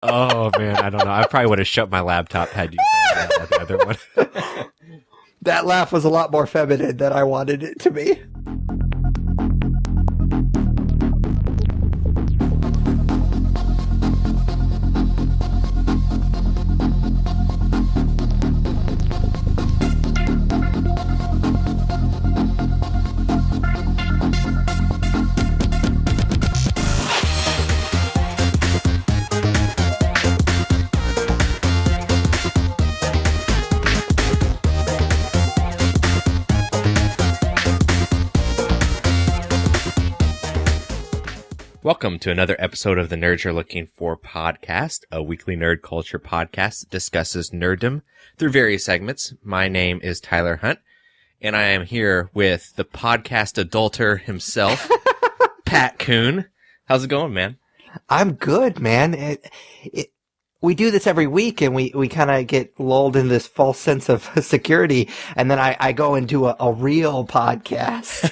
Oh man, I don't know. I probably would have shut my laptop had you said that, the other one. That laugh was a lot more feminine than I wanted it to be. Welcome to another episode of the Nerds You're Looking For podcast, a weekly nerd culture podcast that discusses nerddom through various segments. My name is Tyler Hunt, and I am here with the podcast adulter himself, Pat Kuhn. How's it going, man? I'm good, man. We do this every week, and we kind of get lulled in this false sense of security, and then I go and do a real podcast.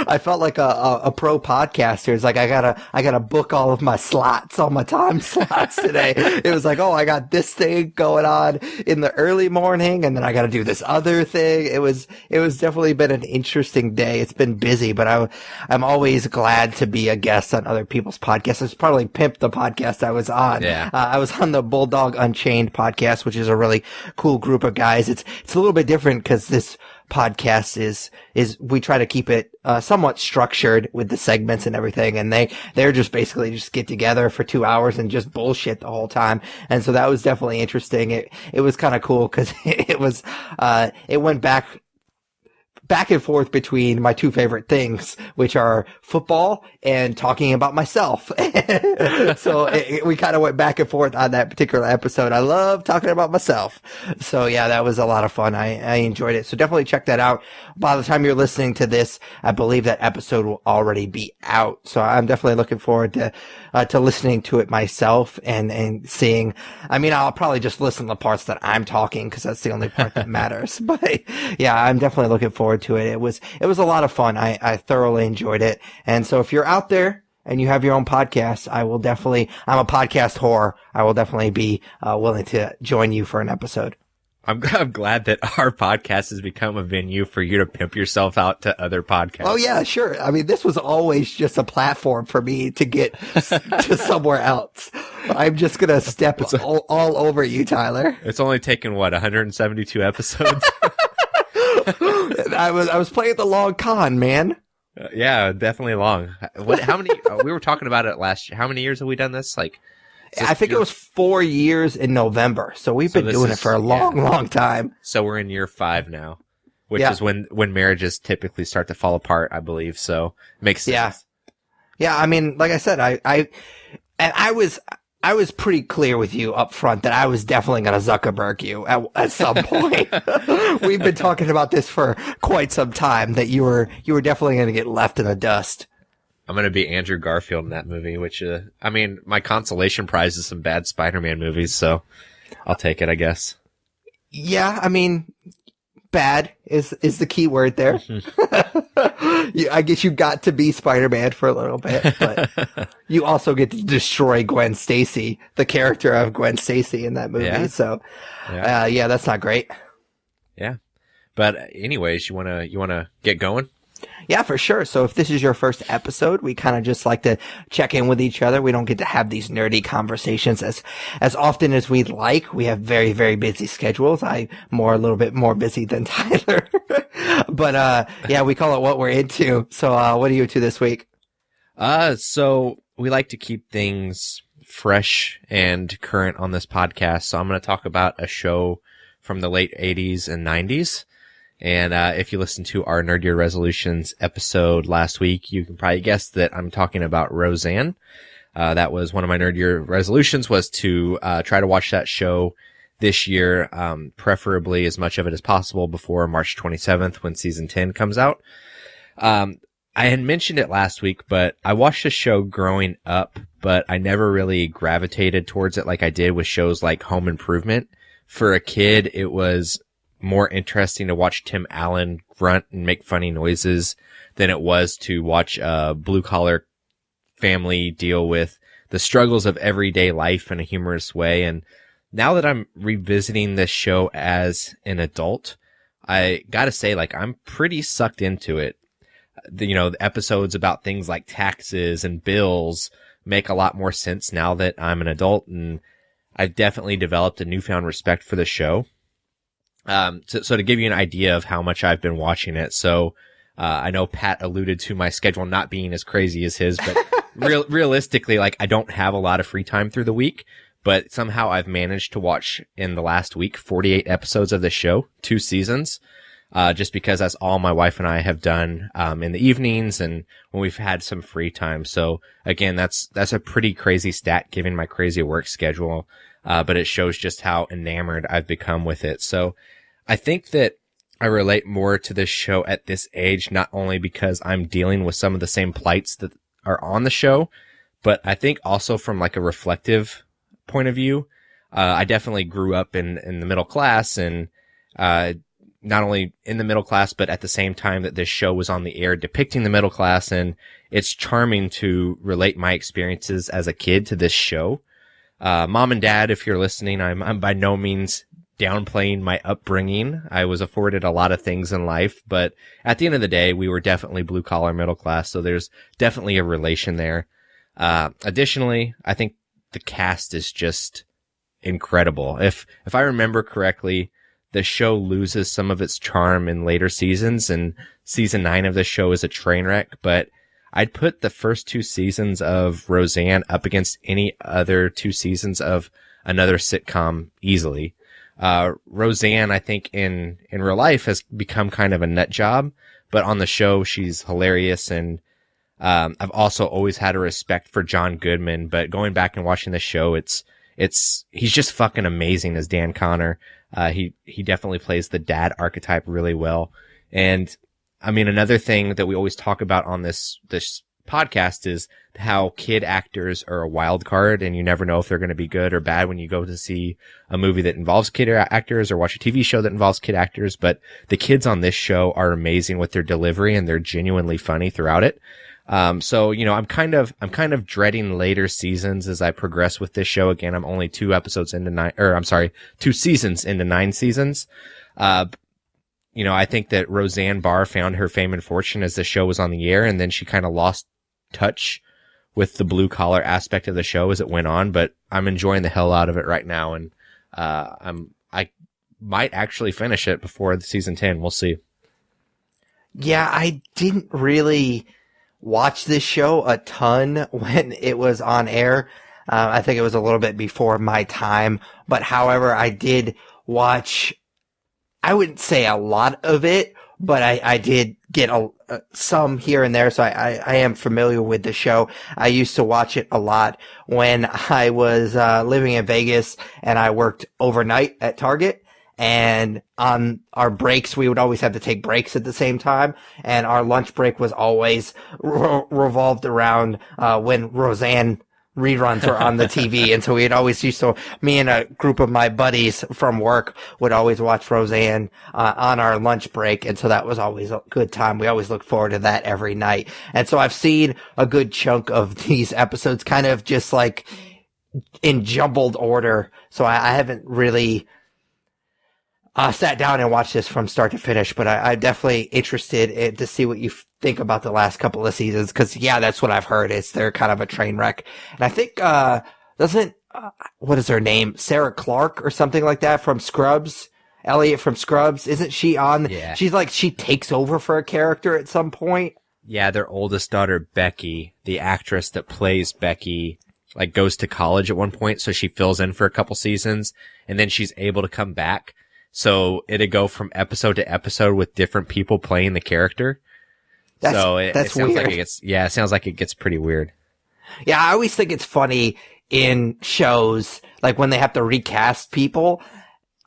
I felt like a pro podcaster. It's like I gotta book all of my slots, all my time slots today. It was like, oh, I got this thing going on in the early morning, and then I gotta do this other thing. It was definitely been an interesting day. It's been busy, but I'm always glad to be a guest on other people's podcasts. It's probably Pimp, the podcast I was on. Yeah. I was on the Bulldog Unchained podcast, which is a really cool group of guys. It's a little bit different because this podcast is we try to keep it somewhat structured with the segments and everything, and they're just basically just get together for 2 hours and just bullshit the whole time. And so that was definitely interesting. It was kind of cool because it went back and forth between my two favorite things, which are football and talking about myself. So we kind of went back and forth on that particular episode. I love talking about myself. So yeah, that was a lot of fun. I enjoyed it. So definitely check that out. By the time you're listening to this, I believe that episode will already be out. So I'm definitely looking forward to listening to it myself and seeing. I mean, I'll probably just listen to the parts that I'm talking because that's the only part that matters. But yeah, I'm definitely looking forward to it. It was a lot of fun. I thoroughly enjoyed it. And so if you're out there and you have your own podcast, I'm a podcast whore. I will definitely be willing to join you for an episode. I'm glad that our podcast has become a venue for you to pimp yourself out to other podcasts. Oh yeah, sure. I mean, this was always just a platform for me to get to somewhere else. I'm just going to step all over you, Tyler. It's only taken, 172 episodes? I was playing the long con, man. Yeah, definitely long. How many? We were talking about it last year. How many years have we done this? I think it was 4 years in November. So we've been doing it for a long time. So we're in year 5 now, which is when marriages typically start to fall apart, I believe. So makes sense. Yeah. I mean, like I said, I was pretty clear with you up front that I was definitely going to Zuckerberg you at some point. We've been talking about this for quite some time, that you were definitely going to get left in the dust. I'm going to be Andrew Garfield in that movie, which, I mean, my consolation prize is some bad Spider-Man movies, so I'll take it, I guess. Yeah, I mean, bad is the key word there. I guess you got to be Spider-Man for a little bit, but you also get to destroy Gwen Stacy, the character of Gwen Stacy in that movie. Yeah. So, yeah, that's not great. Yeah. But anyways, you want to get going? Yeah, for sure. So if this is your first episode, we kind of just like to check in with each other. We don't get to have these nerdy conversations as often as we'd like. We have very, very busy schedules. I'm a little bit more busy than Tyler. But, yeah, we call it what we're into. So, what are you into this week? So we like to keep things fresh and current on this podcast. So I'm going to talk about a show from the late 80s and 90s. And if you listen to our Nerd Year Resolutions episode last week, you can probably guess that I'm talking about Roseanne. That was one of my Nerd Year resolutions, was to try to watch that show this year, preferably as much of it as possible before March 27th when season 10 comes out. I had mentioned it last week, but I watched the show growing up, but I never really gravitated towards it like I did with shows like Home Improvement. For a kid, it was more interesting to watch Tim Allen grunt and make funny noises than it was to watch a blue collar family deal with the struggles of everyday life in a humorous way. And now that I'm revisiting this show as an adult, I gotta say, like, I'm pretty sucked into it. The episodes about things like taxes and bills make a lot more sense now that I'm an adult, and I've definitely developed a newfound respect for the show. So to give you an idea of how much I've been watching it, so I know Pat alluded to my schedule not being as crazy as his, but realistically, like, I don't have a lot of free time through the week, but somehow I've managed to watch in the last week 48 episodes of the show, 2 seasons. Just because that's all my wife and I have done, in the evenings and when we've had some free time. So again, that's a pretty crazy stat given my crazy work schedule. But it shows just how enamored I've become with it. So I think that I relate more to this show at this age, not only because I'm dealing with some of the same plights that are on the show, but I think also from like a reflective point of view. I definitely grew up in the middle class and, not only in the middle class, but at the same time that this show was on the air depicting the middle class. And it's charming to relate my experiences as a kid to this show. Mom and Dad, if you're listening, I'm by no means downplaying my upbringing. I was afforded a lot of things in life, but at the end of the day, we were definitely blue collar middle class. So there's definitely a relation there. Additionally, I think the cast is just incredible. If I remember correctly, the show loses some of its charm in later seasons, and season 9 of the show is a train wreck, but I'd put the first 2 seasons of Roseanne up against any other 2 seasons of another sitcom easily. Roseanne, I think in real life has become kind of a nut job, but on the show, she's hilarious. And, I've also always had a respect for John Goodman, but going back and watching the show, he's just fucking amazing as Dan Connor. He definitely plays the dad archetype really well. And I mean, another thing that we always talk about on this podcast is how kid actors are a wild card, and you never know if they're going to be good or bad when you go to see a movie that involves kid actors or watch a TV show that involves kid actors. But the kids on this show are amazing with their delivery, and they're genuinely funny throughout it. So, I'm kind of dreading later seasons as I progress with this show. Again, I'm only 2 seasons into 9 seasons. I think that Roseanne Barr found her fame and fortune as the show was on the air, and then she kind of lost touch with the blue collar aspect of the show as it went on, but I'm enjoying the hell out of it right now. And, I might actually finish it before the season 10. We'll see. Yeah, I didn't really watch this show a ton when it was on air. I think it was a little bit before my time, but however, I did watch, I wouldn't say a lot of it, but I did get some here and there. So I am familiar with the show. I used to watch it a lot when I was, living in Vegas and I worked overnight at Target. And on our breaks, we would always have to take breaks at the same time. And our lunch break was always revolved around, when Roseanne reruns were on the TV. And so we'd always me and a group of my buddies from work would always watch Roseanne, on our lunch break. And so that was always a good time. We always looked forward to that every night. And so I've seen a good chunk of these episodes kind of just like in jumbled order. So I haven't really, sat down and watched this from start to finish, but I'm definitely interested to see what you think about the last couple of seasons. Cause yeah, that's what I've heard. They're kind of a train wreck. And I think, what is her name? Sarah Clark or something like that from Scrubs? Elliot from Scrubs. Isn't she on? Yeah. She takes over for a character at some point. Yeah. Their oldest daughter, Becky, the actress that plays Becky, like goes to college at one point. So she fills in for a couple seasons and then she's able to come back. So it'd go from episode to episode with different people playing the character. It sounds weird. like it sounds like it gets pretty weird. Yeah, I always think it's funny in shows, like when they have to recast people.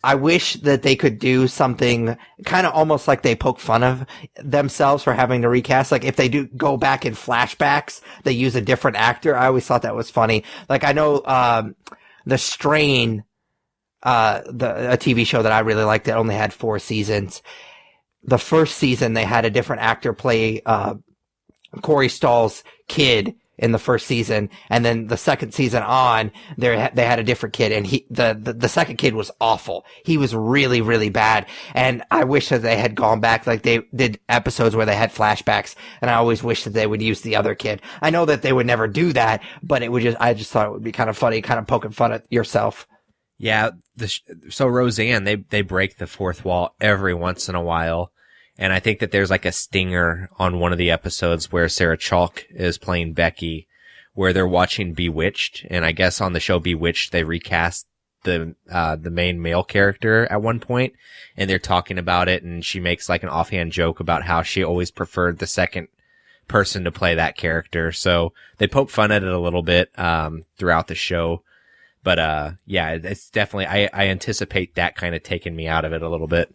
I wish that they could do something kind of almost like they poke fun of themselves for having to recast. Like if they do go back in flashbacks, they use a different actor. I always thought that was funny. Like I know, The Strain, a TV show that I really liked that only had 4 seasons. The first season they had a different actor play, Corey Stoll's kid in the first season, and then the second season on, they had a different kid, and the second kid was awful. He was really, really bad, and I wish that they had gone back, like they did episodes where they had flashbacks, and I always wish that they would use the other kid. I know that they would never do that, but I just thought it would be kind of funny, kind of poking fun at yourself. Yeah, so Roseanne, they break the fourth wall every once in a while. And I think that there's like a stinger on one of the episodes where Sarah Chalk is playing Becky, where they're watching Bewitched. And I guess on the show Bewitched, they recast the main male character at one point, and they're talking about it. And she makes like an offhand joke about how she always preferred the second person to play that character. So they poke fun at it a little bit, throughout the show. But, yeah, it's definitely, I anticipate that kind of taking me out of it a little bit.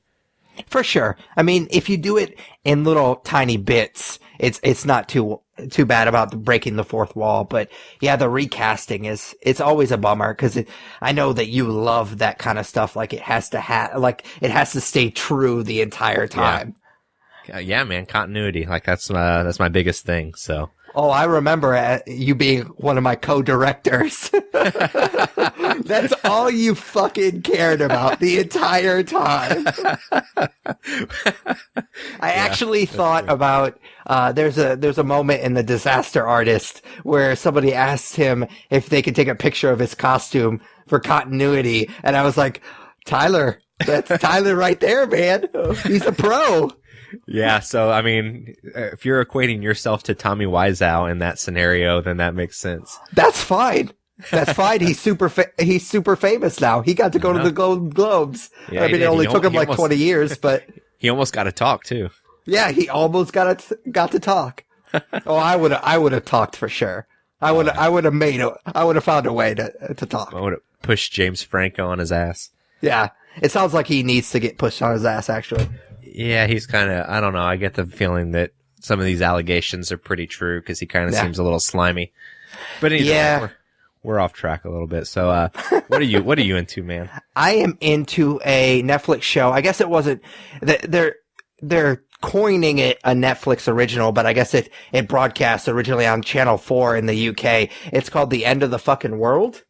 For sure. I mean, if you do it in little tiny bits, it's not too bad about breaking the fourth wall. But yeah, the recasting it's always a bummer, because I know that you love that kind of stuff. Like it has to stay true the entire time. Yeah, man, continuity. Like that's my biggest thing. So. Oh, I remember you being one of my co-directors. That's all you fucking cared about the entire time. I actually thought about, there's a moment in The Disaster Artist where somebody asked him if they could take a picture of his costume for continuity. And I was like, Tyler, that's Tyler right there, man. He's a pro. Yeah, so I mean, if you're equating yourself to Tommy Wiseau in that scenario, then that makes sense. That's fine. That's fine. He's super famous now. He got to go to the Golden Globes. Yeah, I mean, it only took him like 20 years, but he almost got to talk too. Yeah, he almost got to talk. Oh, I would have talked for sure. I would have found a way to talk. I would have pushed James Franco on his ass. Yeah, it sounds like he needs to get pushed on his ass, actually. Yeah, he's kind of, I don't know, I get the feeling that some of these allegations are pretty true, because he kind of seems a little slimy. But anyway, we're off track a little bit. So, what are you into, man? I am into a Netflix show. I guess it wasn't, they're coining it a Netflix original, but I guess it broadcast originally on Channel 4 in the UK. It's called The End of the Fucking World,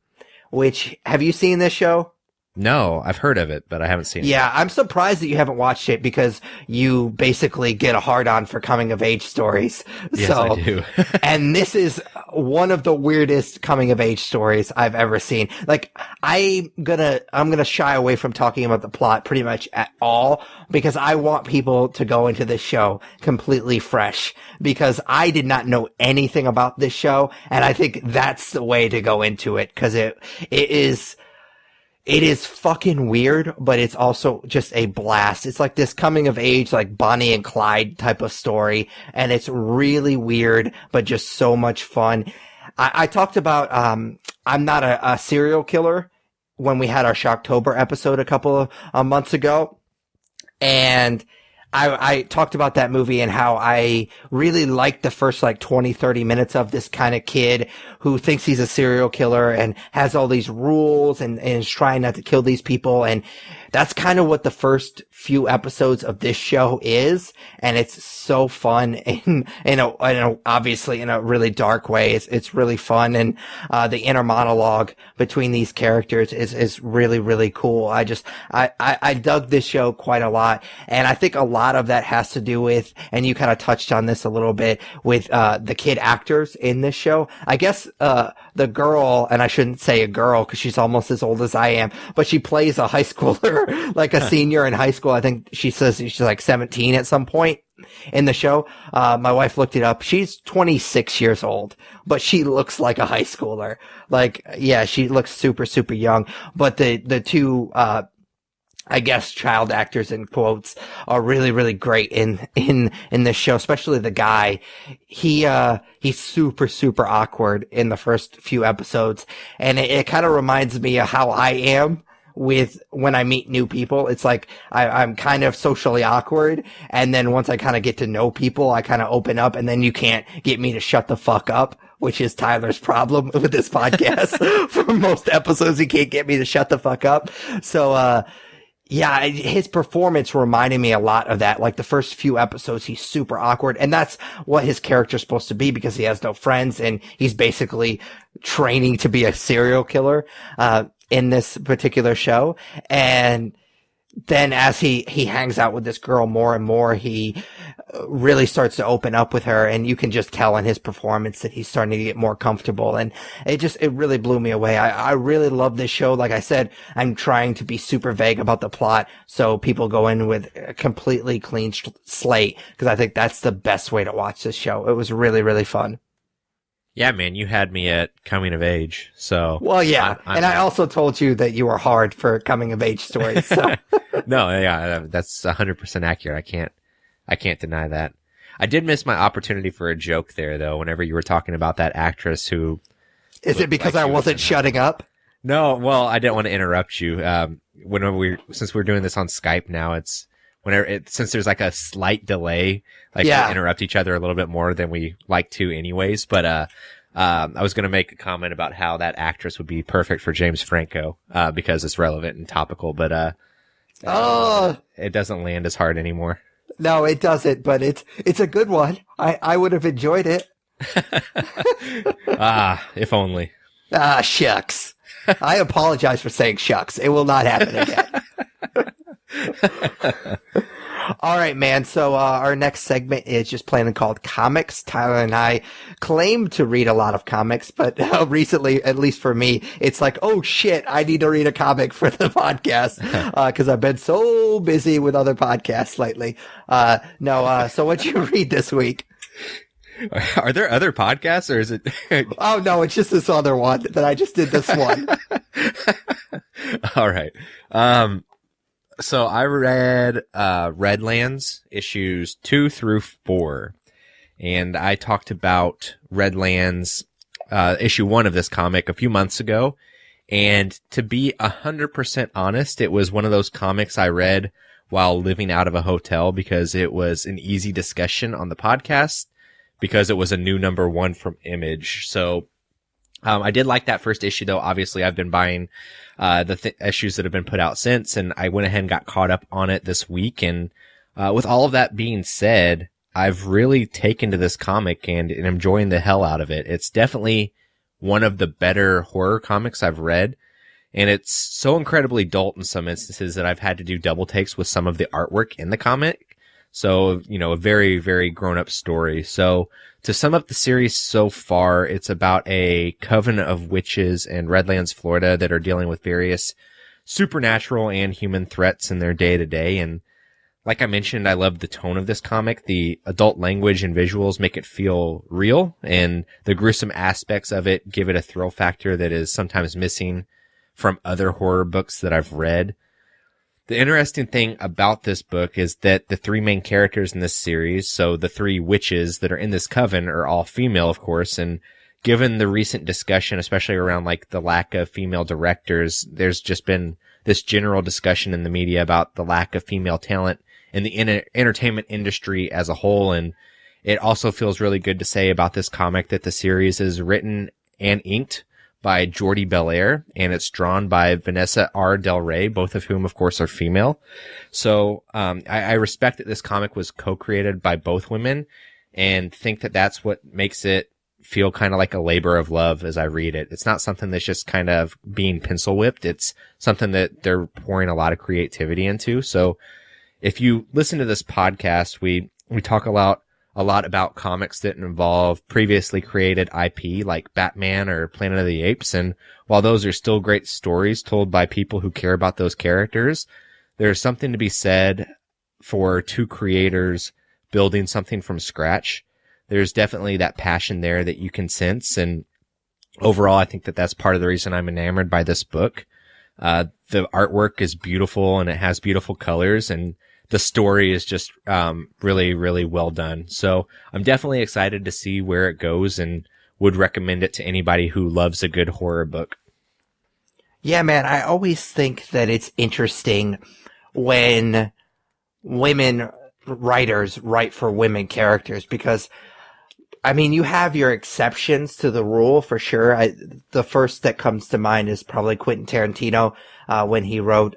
have you seen this show? No, I've heard of it, but I haven't seen it. Yeah, I'm surprised that you haven't watched it, because you basically get a hard-on for coming-of-age stories. Yes, I do. And this is one of the weirdest coming-of-age stories I've ever seen. Like, I'm gonna shy away from talking about the plot pretty much at all, because I want people to go into this show completely fresh, because I did not know anything about this show, and I think that's the way to go into it, because it is fucking weird, but it's also just a blast. It's like this coming of age, like Bonnie and Clyde type of story. And it's really weird, but just so much fun. I talked about, I'm not a serial killer when we had our Shocktober episode a couple of months ago. And I talked about that movie and how I really liked the first like 20, 30 minutes of this kind of kid who thinks he's a serial killer and has all these rules and is trying not to kill these people. And that's kind of what the first few episodes of this show is. And it's so fun obviously in a really dark way. It's really fun. And, the inner monologue between these characters is really, really cool. I dug this show quite a lot. And I think a lot of that has to do with, and you kind of touched on this a little bit with, the kid actors in this show. I guess, the girl, and I shouldn't say a girl because she's almost as old as I am, but she plays a high schooler, like a senior in high school. I think she says she's like 17 at some point in the show. My wife looked it up. She's 26 years old, but she looks like a high schooler. Like, yeah, she looks super, super young. But the two, I guess child actors in quotes are really, really great in this show, especially the guy. He's super, super awkward in the first few episodes. And it kind of reminds me of how I am with when I meet new people. It's like I'm kind of socially awkward. And then once I kind of get to know people, I kind of open up, and then you can't get me to shut the fuck up, which is Tyler's problem with this podcast. For most episodes, he can't get me to shut the fuck up. So, Yeah, his performance reminded me a lot of that. Like the first few episodes, he's super awkward, and that's what his character's supposed to be because he has no friends, and he's basically training to be a serial killer in this particular show. And then as he hangs out with this girl more and more, he really starts to open up with her, and you can just tell in his performance that he's starting to get more comfortable. And it really blew me away. I really love this show. Like I said, I'm trying to be super vague about the plot so people go in with a completely clean slate, because I think that's the best way to watch this show. It was really, really fun. Yeah, man, you had me at coming of age. So well, yeah, I also told you that you were hard for coming of age stories. So. No, yeah, that's 100% accurate. I can't deny that. I did miss my opportunity for a joke there, though. Whenever you were talking about that actress who is it because I wasn't shutting up? No, well, I didn't want to interrupt you. Since we're doing this on Skype now, it's since there's like a slight delay, we interrupt each other a little bit more than we like to anyways. But, I was going to make a comment about how that actress would be perfect for James Franco, because it's relevant and topical, but, it doesn't land as hard anymore. No, it doesn't, but it's a good one. I would have enjoyed it. If only. Shucks. I apologize for saying shucks. It will not happen again. All right, man. So our next segment is just plain and called comics. Tyler and I claim to read a lot of comics, but recently, at least for me, it's like, oh shit, I need to read a comic for the podcast because I've been so busy with other podcasts lately. So what'd you read this week? Are there other podcasts, or is it? Oh no, it's just this other one that I just did this one. All right. So I read Redlands issues 2 through 4, and I talked about Redlands issue 1 of this comic a few months ago. And to be 100% honest, it was one of those comics I read while living out of a hotel because it was an easy discussion on the podcast because it was a new number 1 from Image. So I did like that first issue, though. Obviously, I've been buying the issues that have been put out since, and I went ahead and got caught up on it this week. And with all of that being said, I've really taken to this comic and enjoying the hell out of it. It's definitely one of the better horror comics I've read, and it's so incredibly adult in some instances that I've had to do double takes with some of the artwork in the comic. So, a very, very grown-up story. So, to sum up the series so far, it's about a coven of witches in Redlands, Florida that are dealing with various supernatural and human threats in their day-to-day. And like I mentioned, I love the tone of this comic. The adult language and visuals make it feel real, and the gruesome aspects of it give it a thrill factor that is sometimes missing from other horror books that I've read. The interesting thing about this book is that the 3 main characters in this series, so the 3 witches that are in this coven, are all female, of course, and given the recent discussion, especially around the lack of female directors, there's just been this general discussion in the media about the lack of female talent in the entertainment industry as a whole, and it also feels really good to say about this comic that the series is written and inked by Jordi Belair, and it's drawn by Vanessa R. Del Rey, both of whom, of course, are female. So I respect that this comic was co-created by both women, and think that that's what makes it feel kind of like a labor of love as I read it. It's not something that's just kind of being pencil whipped. It's something that they're pouring a lot of creativity into. So if you listen to this podcast, we talk a lot about comics that involve previously created IP like Batman or Planet of the Apes. And while those are still great stories told by people who care about those characters, there's something to be said for 2 creators building something from scratch. There's definitely that passion there that you can sense. And overall, I think that that's part of the reason I'm enamored by this book. The artwork is beautiful and it has beautiful colors, and the story is just really, really well done. So I'm definitely excited to see where it goes and would recommend it to anybody who loves a good horror book. Yeah, man, I always think that it's interesting when women writers write for women characters because, I mean, you have your exceptions to the rule for sure. The first that comes to mind is probably Quentin Tarantino when he wrote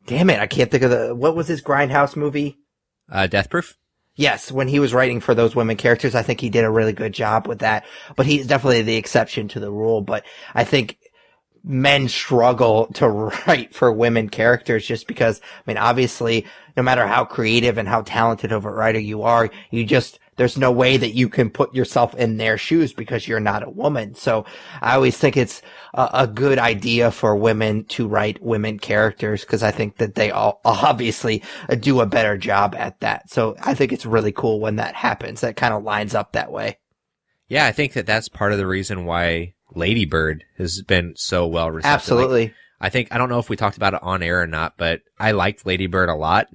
damn it, I can't think of what was his Grindhouse movie? Death Proof? Yes, when he was writing for those women characters, I think he did a really good job with that. But he's definitely the exception to the rule. But I think men struggle to write for women characters just because, I mean, obviously, no matter how creative and how talented of a writer you are, there's no way that you can put yourself in their shoes because you're not a woman. So I always think it's a good idea for women to write women characters because I think that they all obviously do a better job at that. So I think it's really cool when that happens. That kind of lines up that way. Yeah, I think that that's part of the reason why Lady Bird has been so well received. Absolutely. Like, I don't know if we talked about it on air or not, but I liked Lady Bird a lot.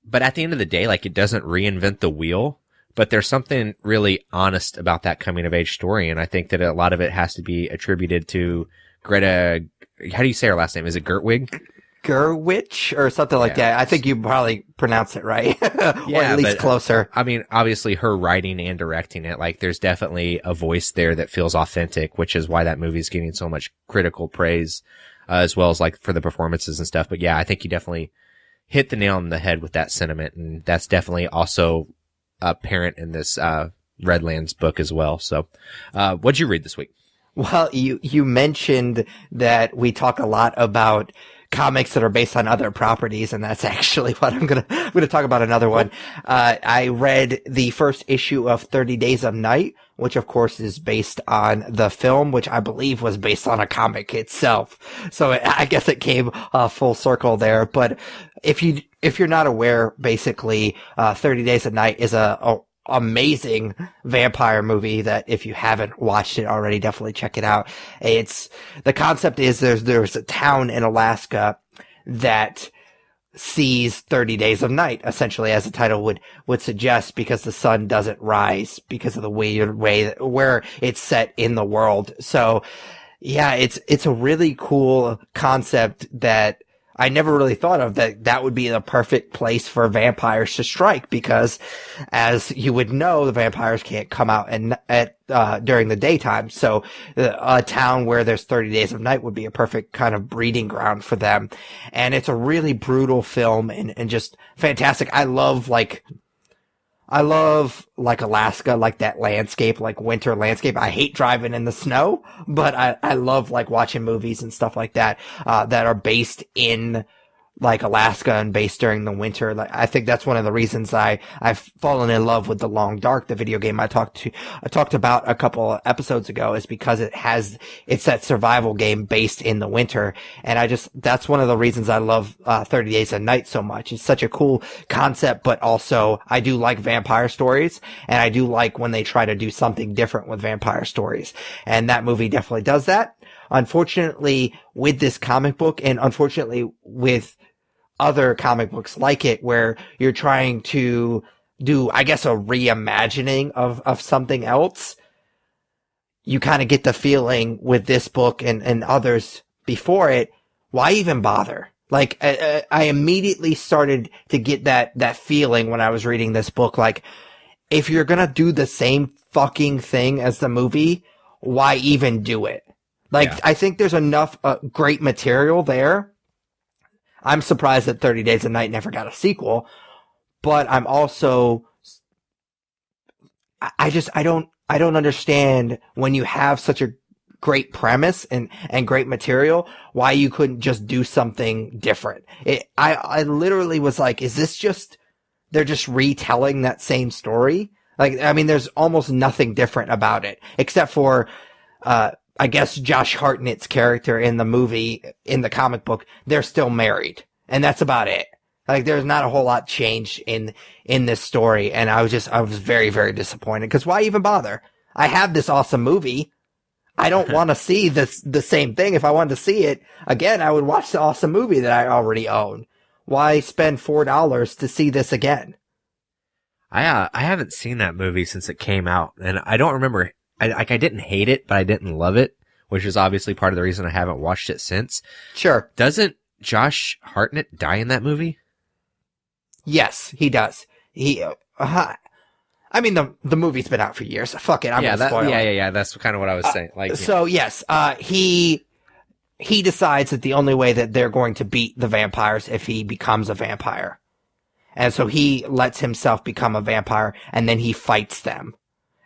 But at the end of the day, like, it doesn't reinvent the wheel, but there's something really honest about that coming of age story. And I think that a lot of it has to be attributed to Greta. How do you say her last name? Is it Gerwig? Gerwich or something like that. I think you probably pronounce it right. Or at least closer. I mean, obviously her writing and directing it, like there's definitely a voice there that feels authentic, which is why that movie is getting so much critical praise, as well as like for the performances and stuff. But yeah, I think you definitely hit the nail on the head with that sentiment. And that's definitely also apparent in this, Redlands book as well. So, what'd you read this week? Well, you mentioned that we talk a lot about comics that are based on other properties, and that's actually what I'm gonna talk about another one. I read the first issue of 30 Days of Night, which of course is based on the film, which I believe was based on a comic itself. So I guess it came full circle there. But if you're not aware, basically, 30 Days of Night is a amazing vampire movie that if you haven't watched it already, definitely check it out. The concept is there's a town in Alaska that sees 30 Days of Night, essentially, as the title would suggest, because the sun doesn't rise because of the weird way where it's set in the world. So yeah, it's a really cool concept that I never really thought of, that would be the perfect place for vampires to strike, because as you would know, the vampires can't come out during the daytime. So a town where there's 30 Days of Night would be a perfect kind of breeding ground for them. And it's a really brutal film and just fantastic. I love Alaska, like that landscape, like winter landscape. I hate driving in the snow, but I love like watching movies and stuff like that, that are based in like Alaska and based during the winter. Like, I think that's one of the reasons I've fallen in love with The Long Dark, the video game I talked about a couple episodes ago, is because it's that survival game based in the winter. And that's one of the reasons I love 30 Days of Night so much. It's such a cool concept, but also I do like vampire stories, and I do like when they try to do something different with vampire stories. And that movie definitely does that. Unfortunately, with this comic book, and unfortunately with other comic books like it, where you're trying to do, I guess, a reimagining of something else, you kind of get the feeling with this book and others before it, why even bother? Like, I immediately started to get that feeling when I was reading this book. Like, if you're gonna do the same fucking thing as the movie, why even do it? Like, yeah. I think there's enough great material there. I'm surprised that 30 Days of Night never got a sequel, but I'm also, I don't understand, when you have such a great premise and great material, why you couldn't just do something different. I literally was like, is this just, they're just retelling that same story? Like, I mean, there's almost nothing different about it, except for, I guess Josh Hartnett's character in the movie, in the comic book, they're still married. And that's about it. Like, there's not a whole lot changed in this story. And I was very, very disappointed. Cause why even bother? I have this awesome movie. I don't want to see the same thing. If I wanted to see it again, I would watch the awesome movie that I already own. Why spend $4 to see this again? I haven't seen that movie since it came out, and I don't remember. I didn't hate it, but I didn't love it, which is obviously part of the reason I haven't watched it since. Sure. Doesn't Josh Hartnett die in that movie? Yes, he does. I mean, the movie's been out for years. Fuck it, I'm gonna spoil it. Yeah. That's kind of what I was saying. Like, so yes, he he decides that the only way that they're going to beat the vampires if he becomes a vampire. And so he lets himself become a vampire, and then he fights them.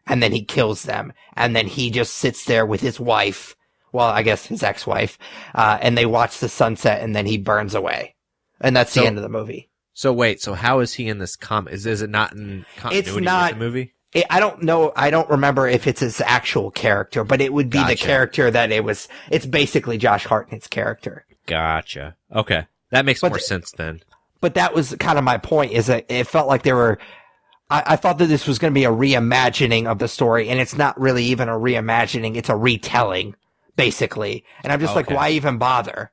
And then he kills them. And then he just sits there with his wife, well, I guess his ex-wife, and they watch the sunset, and then he burns away. And that's the end of the movie. So wait, so how is he in this comic? Is it not in continuity with the movie? I don't know. I don't remember if it's his actual character, but it would be the character that it's basically Josh Hartnett's character. Gotcha. Okay. That makes more sense then. But that was kind of my point, is that it felt like I thought that this was going to be a reimagining of the story, and it's not really even a reimagining. It's a retelling, basically. And I'm just like, why even bother?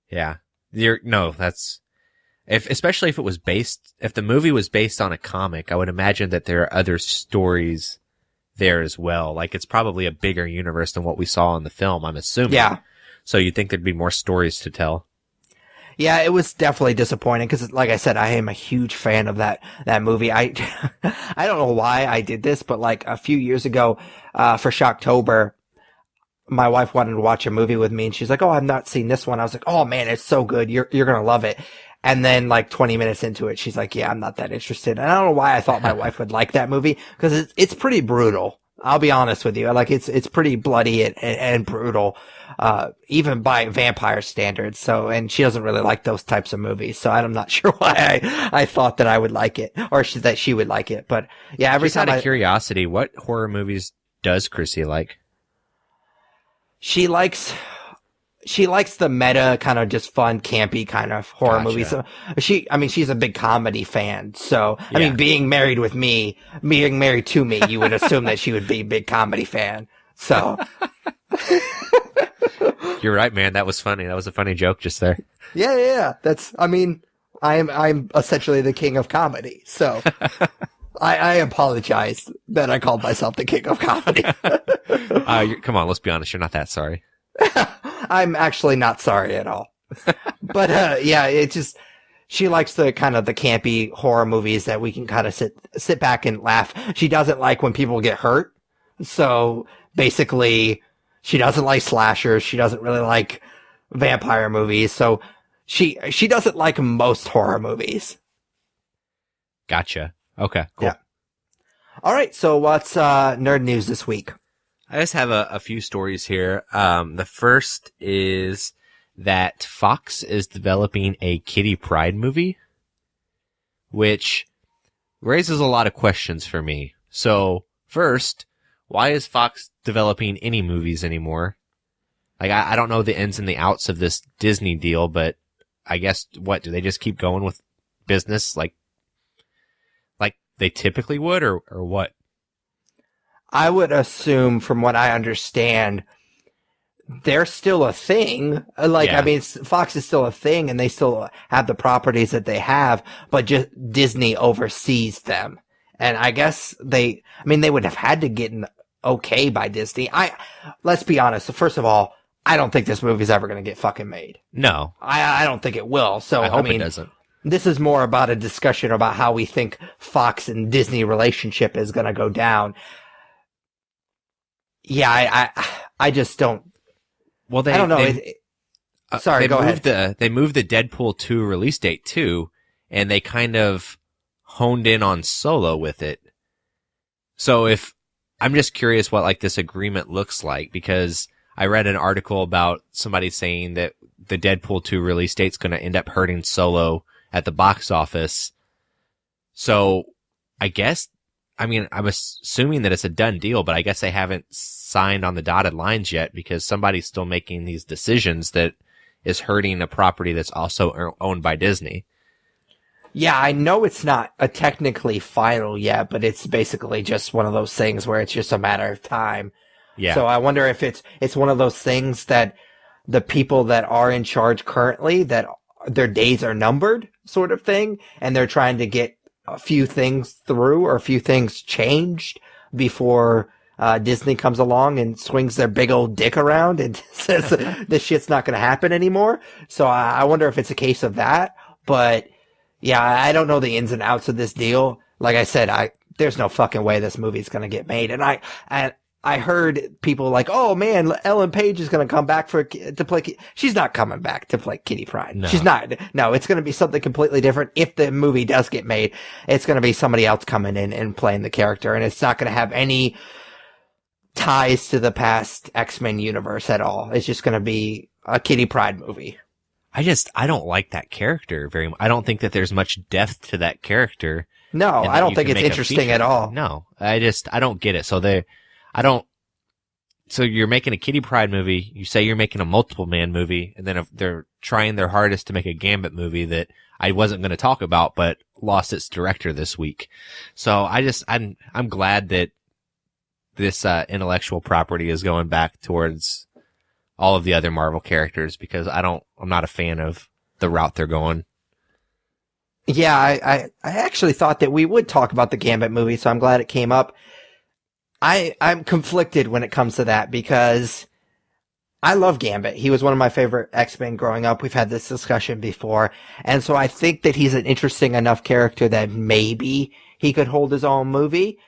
Yeah. Especially if if the movie was based on a comic, I would imagine that there are other stories there as well. Like, it's probably a bigger universe than what we saw in the film, I'm assuming. Yeah. So you'd think there'd be more stories to tell. Yeah, it was definitely disappointing because, like I said, I am a huge fan of that movie. I don't know why I did this, but like a few years ago, for Shocktober, my wife wanted to watch a movie with me, and she's like, "Oh, I've not seen this one." I was like, "Oh man, it's so good. You're gonna love it." And then like 20 minutes into it, she's like, "Yeah, I'm not that interested." And I don't know why I thought my wife would like that movie, because it's pretty brutal. I'll be honest with you. Like, it's pretty bloody and brutal, even by vampire standards. So, and she doesn't really like those types of movies. So I'm not sure why I thought that I would like it, or that she would like it. But yeah, every time out of curiosity, what horror movies does Chrissy like? She likes the meta, kind of just fun, campy kind of horror movies. So she's a big comedy fan. So, I mean, being married to me, you would assume that she would be a big comedy fan. So. You're right, man. That was funny. That was a funny joke just there. Yeah. I'm essentially the king of comedy. So. I apologize that I called myself the king of comedy. Come on, let's be honest. You're not that sorry. I'm actually not sorry at all. But, she likes the kind of the campy horror movies that we can kind of sit back and laugh. She doesn't like when people get hurt. So basically, she doesn't like slashers. She doesn't really like vampire movies. So she doesn't like most horror movies. Gotcha. Okay, cool. Yeah. All right. So what's nerd news this week? I just have a few stories here. The first is that Fox is developing a Kitty Pryde movie, which raises a lot of questions for me. So first, why is Fox developing any movies anymore? Like, I don't know the ins and the outs of this Disney deal, but I guess, do they just keep going with business like they typically would, or what? I would assume, from what I understand, they're still a thing. I mean, Fox is still a thing, and they still have the properties that they have, but just Disney oversees them. And I guess they would have had to get an okay by Disney. Let's be honest. First of all, I don't think this movie's ever going to get fucking made. No. I don't think it will. So I hope it doesn't. This is more about a discussion about how we think Fox and Disney relationship is going to go down. Yeah, I just don't. Well, I don't know. Sorry, go ahead. They moved the Deadpool 2 release date too, and they kind of honed in on Solo with it. So I'm just curious what like this agreement looks like, because I read an article about somebody saying that the Deadpool 2 release date's going to end up hurting Solo at the box office. So I guess, I'm assuming that it's a done deal, but I guess they haven't signed on the dotted lines yet, because somebody's still making these decisions that is hurting a property that's also owned by Disney. Yeah, I know it's not technically final yet, but it's basically just one of those things where it's just a matter of time. Yeah. So I wonder if it's one of those things that the people that are in charge currently, that their days are numbered, sort of thing, and they're trying to get a few things through or a few things changed before Disney comes along and swings their big old dick around and says this shit's not going to happen anymore. So I wonder if it's a case of that. But yeah, I don't know the ins and outs of this deal. Like I said, there's no fucking way this movie's going to get made. And I heard people like, oh man, Ellen Page is going to come back to play. She's not coming back to play Kitty Pryde. No. She's not. No, it's going to be something completely different. If the movie does get made, it's going to be somebody else coming in and playing the character, and it's not going to have any ties to the past X-Men universe at all. It's just going to be a Kitty Pryde movie. I don't like that character very much. I don't think that there's much depth to that character. No, I don't think it's interesting at all. No, I don't get it. So you're making a Kitty Pryde movie. You say you're making a multiple man movie, and then if they're trying their hardest to make a Gambit movie that I wasn't going to talk about, but lost its director this week. So I'm glad that this intellectual property is going back towards all of the other Marvel characters, because I'm not a fan of the route they're going. Yeah, I actually thought that we would talk about the Gambit movie, so I'm glad it came up. I'm conflicted when it comes to that, because I love Gambit. He was one of my favorite X-Men growing up. We've had this discussion before. And so I think that he's an interesting enough character that maybe he could hold his own movie.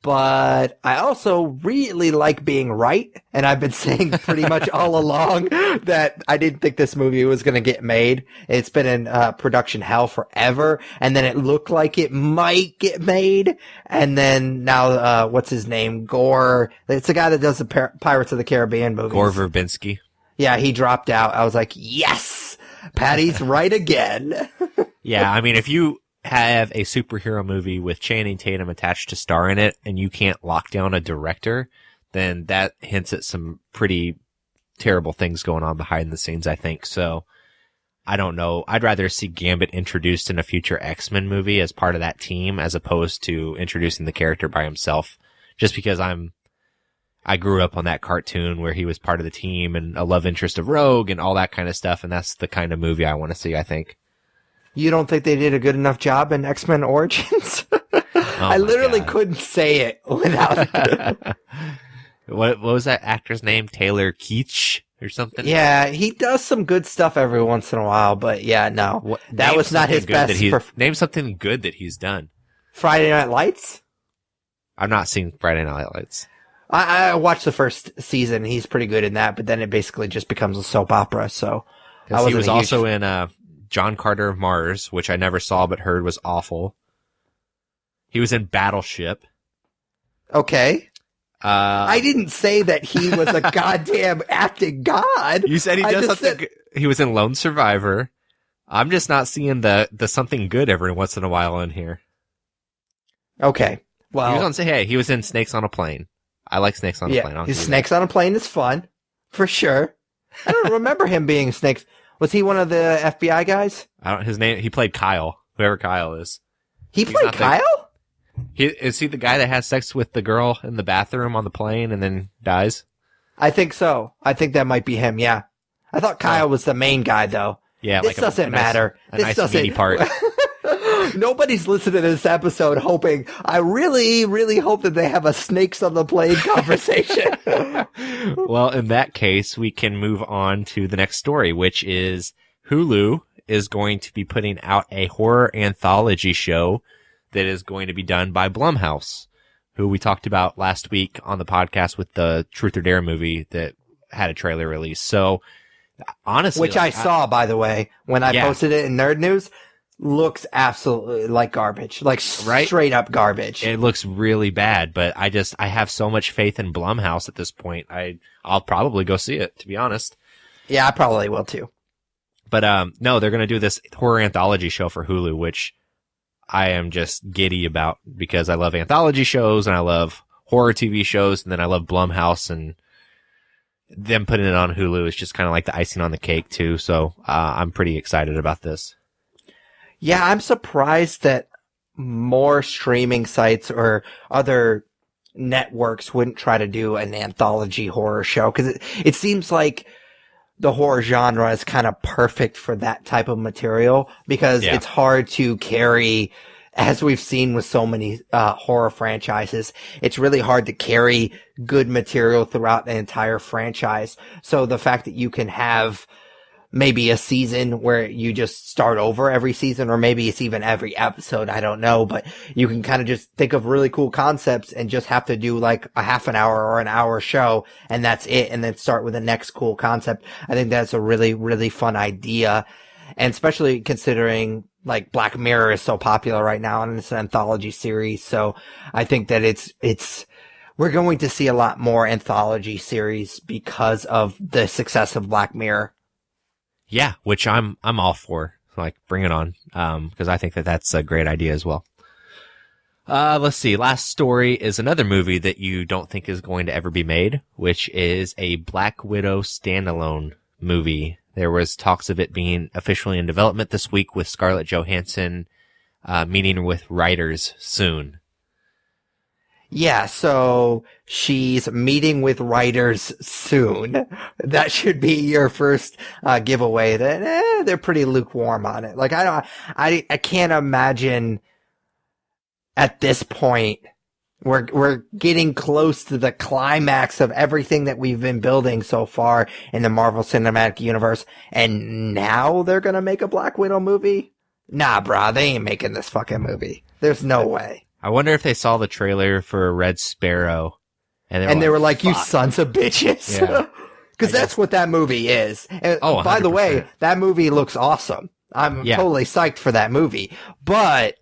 But I also really like being right. And I've been saying pretty much all along that I didn't think this movie was going to get made. It's been in production hell forever. And then it looked like it might get made. And then now, what's his name? Gore. It's the guy that does the Pirates of the Caribbean movies. Gore Verbinski. Yeah, he dropped out. I was like, yes, Patty's right again. Yeah, I mean, if you have a superhero movie with Channing Tatum attached to star in it, and you can't lock down a director, then that hints at some pretty terrible things going on behind the scenes, I think. So, I don't know. I'd rather see Gambit introduced in a future X-Men movie as part of that team, as opposed to introducing the character by himself. Just because I grew up on that cartoon where he was part of the team and a love interest of Rogue and all that kind of stuff, and that's the kind of movie I want to see, I think. You don't think they did a good enough job in X-Men Origins? I literally couldn't say it without What was that actor's name? Taylor Keach or something? Yeah, he does some good stuff every once in a while, but yeah, no. That was not his best. Name something good that he's done. Friday Night Lights? I've not seen Friday Night Lights. I watched the first season. He's pretty good in that, but then it basically just becomes a soap opera, so. He was also in John Carter of Mars, which I never saw but heard was awful. He was in Battleship. Okay. I didn't say that he was a goddamn acting god. You said he does something. He was in Lone Survivor. I'm just not seeing the something good every once in a while in here. Okay. Well, he was in Snakes on a Plane. I like Snakes on a Plane. Snakes on a Plane is fun, for sure. I don't remember him being Snakes. Was he one of the FBI guys? His name. He played Kyle. Whoever Kyle is. He played Kyle? Is he the guy that has sex with the girl in the bathroom on the plane and then dies? I think so. I think that might be him. Yeah. I thought Kyle was the main guy, though. Yeah. This doesn't matter. This doesn't. Part. Nobody's listening to this episode hoping. I really, really hope that they have a Snakes on the Plane conversation. Well, in that case, we can move on to the next story, which is Hulu is going to be putting out a horror anthology show that is going to be done by Blumhouse, who we talked about last week on the podcast with the Truth or Dare movie that had a trailer release. So, honestly, which I saw, by the way, when I posted it in Nerd News. Looks absolutely like garbage, like straight up garbage. It looks really bad, but I have so much faith in Blumhouse at this point. I'll probably go see it, to be honest. Yeah, I probably will too. But no, they're going to do this horror anthology show for Hulu, which I am just giddy about because I love anthology shows and I love horror TV shows, and then I love Blumhouse, and them putting it on Hulu is just kind of like the icing on the cake too. So I'm pretty excited about this. Yeah, I'm surprised that more streaming sites or other networks wouldn't try to do an anthology horror show, because it seems like the horror genre is kind of perfect for that type of material, because it's hard to carry, as we've seen with so many horror franchises. It's really hard to carry good material throughout the entire franchise. So the fact that you can have maybe a season where you just start over every season, or maybe it's even every episode. I don't know, but you can kind of just think of really cool concepts and just have to do like a half an hour or an hour show, and that's it. And then start with the next cool concept. I think that's a really, really fun idea. And especially considering like Black Mirror is so popular right now and it's an anthology series. So I think that we're going to see a lot more anthology series because of the success of Black Mirror. Yeah, which I'm all for. Like, bring it on. Because I think that that's a great idea as well. Let's see. Last story is another movie that you don't think is going to ever be made, which is a Black Widow standalone movie. There was talks of it being officially in development this week, with Scarlett Johansson meeting with writers soon. Yeah, so she's meeting with writers soon. That should be your first giveaway that they're pretty lukewarm on it. Like, I can't imagine at this point we're getting close to the climax of everything that we've been building so far in the Marvel Cinematic Universe, and now they're gonna make a Black Widow movie? Nah, brah, they ain't making this fucking movie. There's no way. I wonder if they saw the trailer for Red Sparrow and they were like, you sons of bitches. Yeah. Cause that's what that movie is. And Oh, by the 100%. way, that movie looks awesome. I'm totally psyched for that movie. But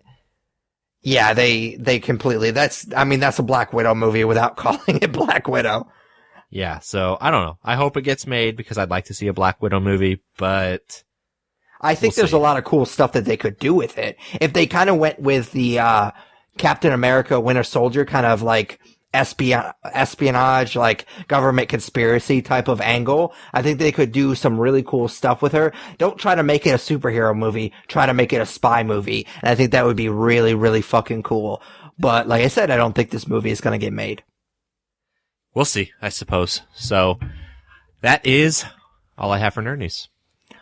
yeah, they completely, that's a Black Widow movie without calling it Black Widow. Yeah, so I don't know. I hope it gets made because I'd like to see a Black Widow movie, but I think there's a lot of cool stuff that they could do with it. If they kind of went with the, Captain America Winter Soldier kind of like espionage, like government conspiracy type of angle, I think they could do some really cool stuff with her. Don't try to make it a superhero movie. Try to make it a spy movie. And I think that would be really, really fucking cool. But like I said, I don't think this movie is going to get made. we'll see, I suppose. So that is all I have for Nerd News.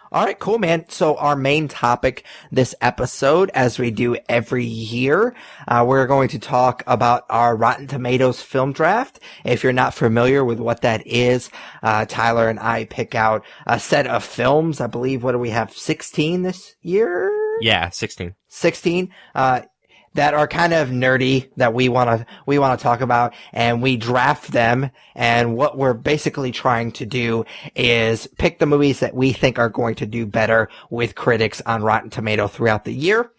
All right, cool, man. So our main topic this episode, as we do every year, we're going to talk about our Rotten Tomatoes film draft. If you're not familiar with what that is, Tyler and I pick out a set of films. I believe, what do we have, 16 this year? Yeah, 16. 16. That are kind of nerdy that we want to talk about, and we draft them. And what we're basically trying to do is pick the movies that we think are going to do better with critics on Rotten Tomato throughout the year.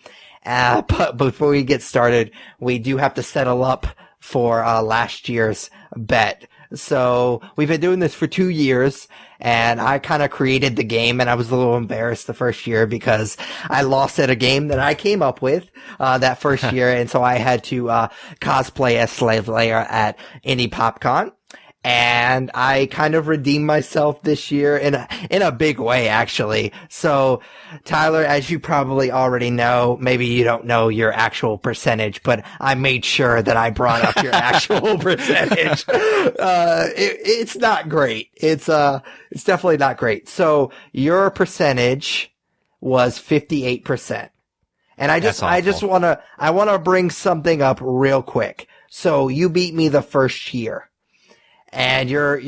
But before we get started, we do have to settle up for last year's bet. So we've been doing this for 2 years, and I kind of created the game, and I was a little embarrassed the first year because I lost at a game that I came up with that first year, and so I had to cosplay as Slave Leia at Indie PopCon. And I kind of redeemed myself this year in a big way, actually. So, Tyler, as you probably already know, maybe you don't know your actual percentage, but I made sure that I brought up your actual percentage. It's not great. It's definitely not great. So your percentage was 58%. And I want to bring something up real quick. So you beat me the first year. And your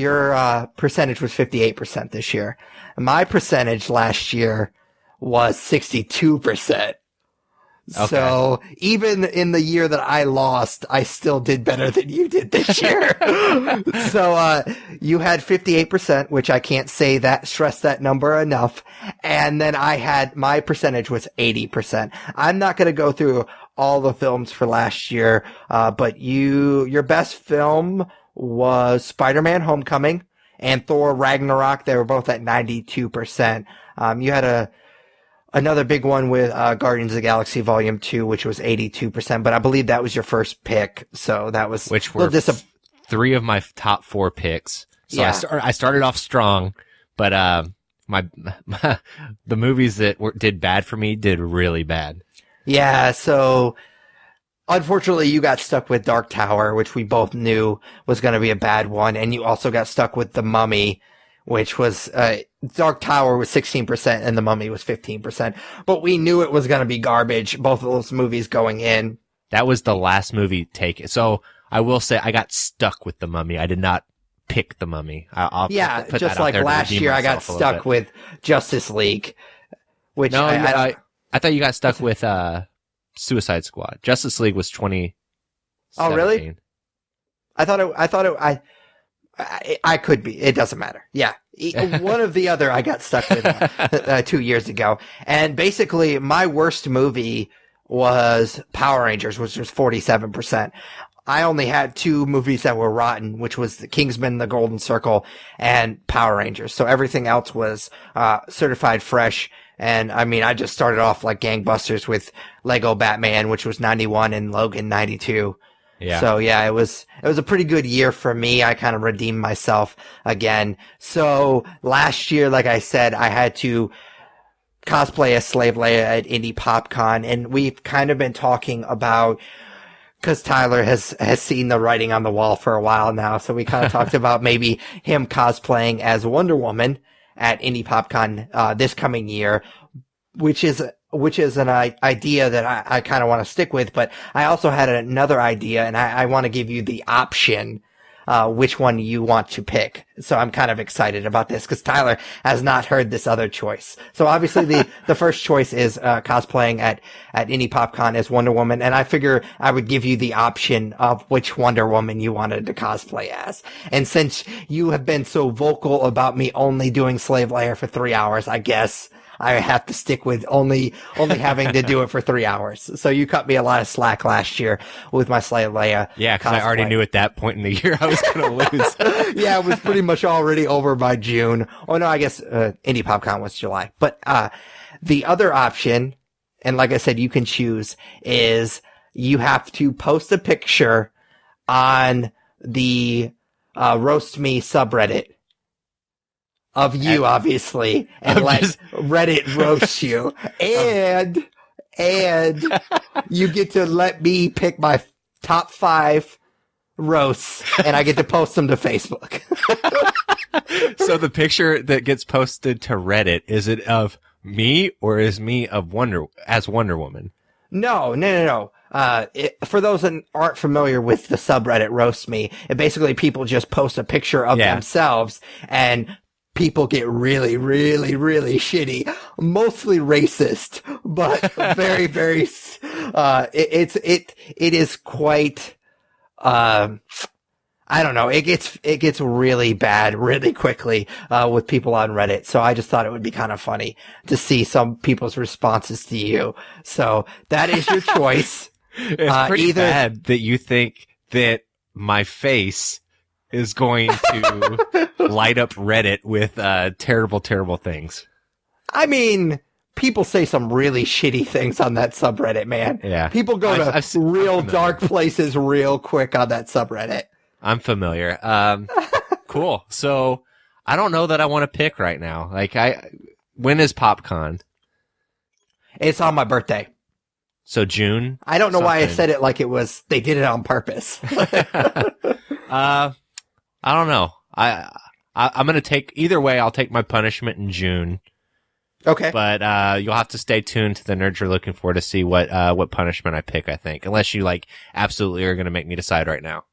percentage was 58% this year. My percentage last year was 62%. Okay. So even in the year that I lost, I still did better than you did this year. So you had 58%, which I can't stress that number enough. And then my percentage was 80%. I'm not going to go through all the films for last year, but your best film was Spider-Man Homecoming and Thor Ragnarok. They were both at 92%. You had another big one with Guardians of the Galaxy Volume 2, which was 82%, but I believe that was your first pick. So that was which were three of my top 4 picks. So yeah. I started off strong, but the movies that did bad for me did really bad. Yeah, so unfortunately, you got stuck with Dark Tower, which we both knew was going to be a bad one, and you also got stuck with The Mummy, which was Dark Tower was 16% and The Mummy was 15%. But we knew it was going to be garbage, both of those movies going in. That was the last movie taken. So I will say I got stuck with The Mummy. I did not pick the Mummy. I'll put just that out like there to last redeem year I got myself a little stuck bit. with Justice League, which No, I thought you got stuck with Suicide Squad. Justice League was 2017. Oh, really? I could be. It doesn't matter. Yeah. One of the other I got stuck with 2 years ago. And basically my worst movie was Power Rangers, which was 47%. I only had 2 movies that were rotten, which was The Kingsman, The Golden Circle, and Power Rangers. So everything else was certified fresh. And I mean, I just started off like gangbusters with Lego Batman, which was 91, and Logan 92. Yeah. So yeah, it was a pretty good year for me. I kind of redeemed myself again. So last year, like I said, I had to cosplay as Slave Leia at Indie PopCon, and we've kind of been talking about, because Tyler has seen the writing on the wall for a while now, so we kind of talked about maybe him cosplaying as Wonder Woman at Indie PopCon this coming year, which is an idea that I kind of want to stick with. But I also had another idea, and I want to give you the option which one you want to pick. So I'm kind of excited about this because Tyler has not heard this other choice. So obviously the first choice is cosplaying at Indie PopCon as Wonder Woman, and I figure I would give you the option of which Wonder Woman you wanted to cosplay as. And since you have been so vocal about me only doing Slave Leia for 3 hours, I guess I have to stick with only having to do it for 3 hours. So you cut me a lot of slack last year with my Slave Leia. Yeah, because I already knew at that point in the year I was going to lose. Yeah, it was pretty much already over by June. Oh no, I guess Indie PopCon was July. But the other option, and like I said, you can choose, is you have to post a picture on the Roast Me subreddit of you, obviously, and let Reddit roast you. And you get to let me pick my top 5 roasts, and I get to post them to Facebook. So the picture that gets posted to Reddit, is it of me or is me of Wonder Woman? No. For those that aren't familiar with the subreddit Roast Me, it basically people just post a picture of themselves, and people get really, really, really shitty, mostly racist, but very, very, it is quite, I don't know. It gets really bad really quickly, with people on Reddit. So I just thought it would be kind of funny to see some people's responses to you. So that is your choice. It's pretty bad that you think that my face is going to light up Reddit with terrible, terrible things. I mean, people say some really shitty things on that subreddit, man. Yeah. People go to real dark places real quick on that subreddit. I'm familiar. Cool. So I don't know that I want to pick right now. Like when is PopCon? It's on my birthday. So June? I don't know why I said it like it was, they did it on purpose. I don't know. I'm going to take, either way, I'll take my punishment in June. Okay. But you'll have to stay tuned to the Nerds You're Looking For to see what punishment I pick, I think. Unless you absolutely are going to make me decide right now.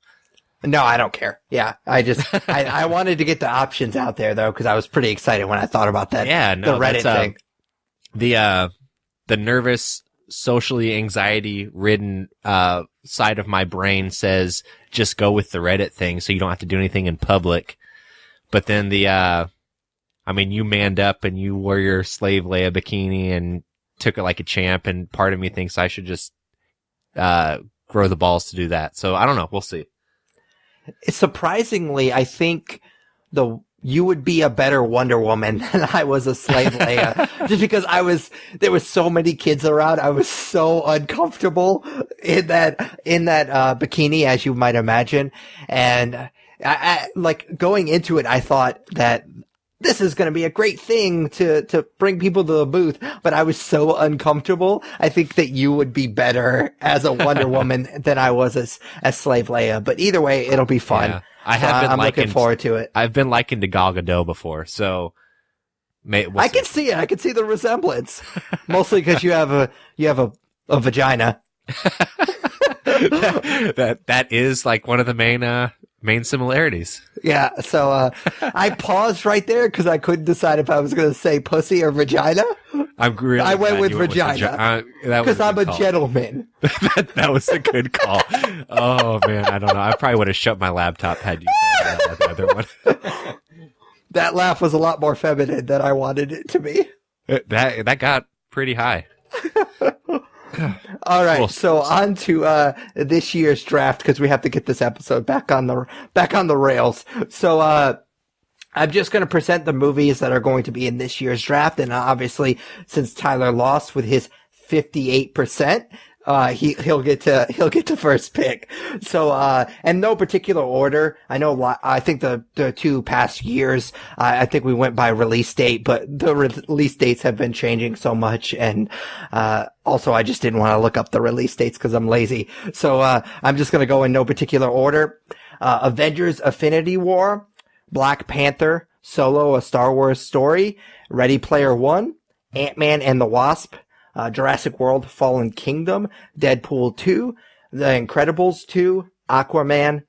No, I don't care. Yeah. I wanted to get the options out there though, because I was pretty excited when I thought about that. Yeah, no, the Reddit thing. The nervous, socially anxiety-ridden side of my brain says just go with the Reddit thing, so you don't have to do anything in public. But then you manned up and you wore your Slave Leia bikini and took it like a champ, and part of me thinks I should just grow the balls to do that. So I don't know. We'll see. Surprisingly, I think you would be a better Wonder Woman than I was a Slave Leia. Just because there was so many kids around. I was so uncomfortable in that bikini, as you might imagine. And I going into it, I thought that this is going to be a great thing to bring people to the booth, but I was so uncomfortable. I think that you would be better as a Wonder Woman than I was as Slave Leia. But either way, it'll be fun. Yeah. I'm looking forward to it. I've been likened to Gal Gadot before, so I can see it. I can see the resemblance. Mostly because you have a vagina. that is like one of the main similarities. Yeah, so I paused right there because I couldn't decide if I was going to say pussy or vagina. I'm really I went glad with you went vagina that was because I'm a good call. gentleman. that was a good call. Oh man, I don't know. I probably would have shut my laptop had you said the other one. That laugh was a lot more feminine than I wanted it to be. That got pretty high. All right, Cool. so on to this year's draft because we have to get this episode back on the rails. So I'm just going to present the movies that are going to be in this year's draft, and obviously, since Tyler lost with his 58%, he'll get to first pick. So in no particular order. I know I think the two past years, I think we went by release date, but the release dates have been changing so much, and also I just didn't want to look up the release dates because I'm lazy. So I'm just going to go in no particular order. Avengers: Infinity War, Black Panther, Solo: A Star Wars Story, Ready Player One, Ant-Man and the Wasp, Jurassic World: Fallen Kingdom, Deadpool 2, The Incredibles 2, Aquaman,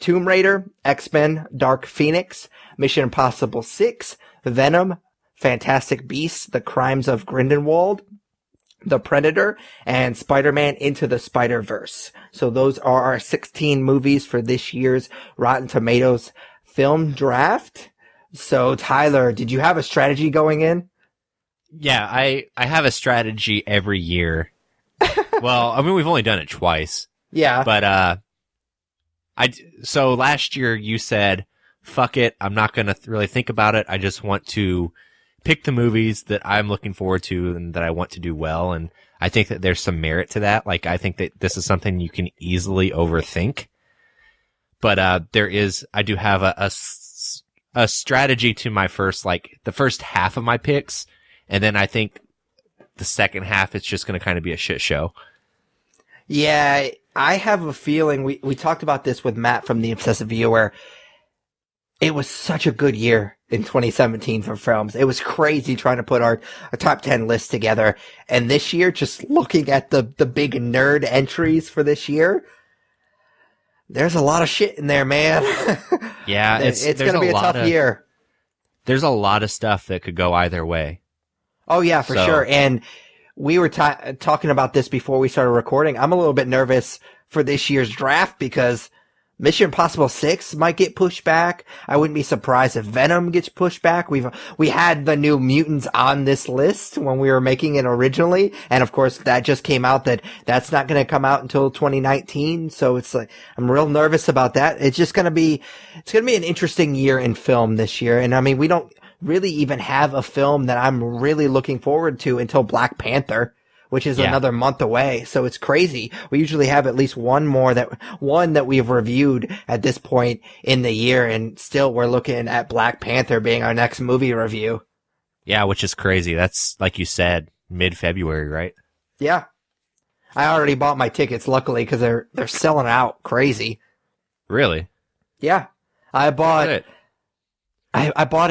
Tomb Raider, X-Men: Dark Phoenix, Mission Impossible 6, Venom, Fantastic Beasts: The Crimes of Grindelwald, The Predator, and Spider-Man Into the Spider-Verse. So those are our 16 movies for this year's Rotten Tomatoes film draft. So Tyler, did you have a strategy going in? Yeah, I have a strategy every year. Well, I mean, we've only done it twice. Yeah. But so last year you said, fuck it, I'm not going to really think about it. I just want to pick the movies that I'm looking forward to and that I want to do well. And I think that there's some merit to that. Like, I think that this is something you can easily overthink. But I do have a strategy to my the first half of my picks. And then I think the second half, it's just going to kind of be a shit show. Yeah, I have a feeling we talked about this with Matt from The Obsessive Viewer. It was such a good year in 2017 for films. It was crazy trying to put our top 10 list together. And this year, just looking at the big nerd entries for this year, there's a lot of shit in there, man. Yeah, it's going to be a tough year. There's a lot of stuff that could go either way. Oh, yeah, for sure. And we were talking about this before we started recording. I'm a little bit nervous for this year's draft because Mission Impossible 6 might get pushed back. I wouldn't be surprised if Venom gets pushed back. We had the New Mutants on this list when we were making it originally. And of course, that just came out that's not going to come out until 2019. So it's like, I'm real nervous about that. It's going to be an interesting year in film this year. And I mean, we don't really even have a film that I'm really looking forward to until Black Panther, which is another month away. So it's crazy. We usually have at least one that we've reviewed at this point in the year. And still we're looking at Black Panther being our next movie review. Yeah, which is crazy. That's, like you said, mid-February, right? Yeah. I already bought my tickets, luckily, because they're selling out crazy. Really? Yeah. I bought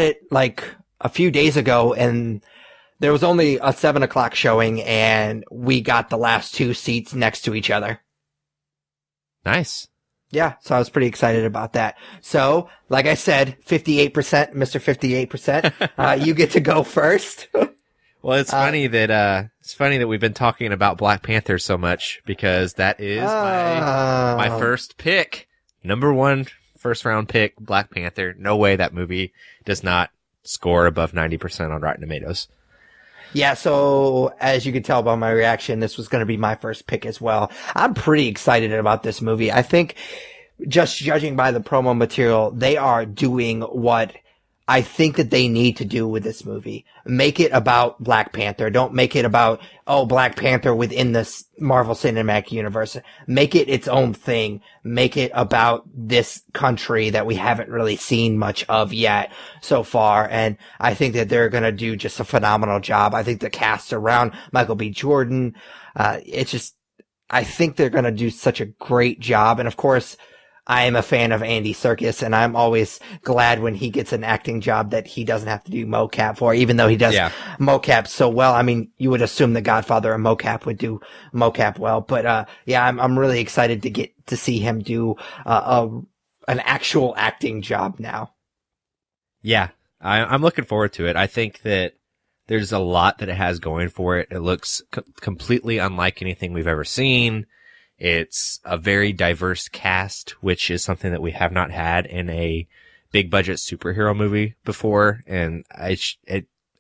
it like a few days ago, and there was only a 7:00 showing, and we got the last two seats next to each other. Nice. Yeah, so I was pretty excited about that. So, like I said, 58%, Mr. 58%, you get to go first. Well, it's funny that we've been talking about Black Panther so much because that is my first pick. Number one first round pick, Black Panther. No way that movie does not score above 90% on Rotten Tomatoes. Yeah, so as you can tell by my reaction, this was going to be my first pick as well. I'm pretty excited about this movie. I think, just judging by the promo material, they are doing what I think that they need to do with this movie. Make it about Black Panther. Don't make it about, Black Panther within the Marvel Cinematic Universe. Make it its own thing. Make it about this country that we haven't really seen much of yet so far. And I think that they're going to do just a phenomenal job. I think the cast around Michael B. Jordan, I think they're going to do such a great job. And of course, I am a fan of Andy Serkis, and I'm always glad when he gets an acting job that he doesn't have to do mocap for, even though he does mocap so well. I mean, you would assume the Godfather and mocap would do mocap well, but I'm really excited to get to see him do a an actual acting job now. Yeah, I'm looking forward to it. I think that there's a lot that it has going for it. It looks completely unlike anything we've ever seen. It's a very diverse cast, which is something that we have not had in a big budget superhero movie before. And I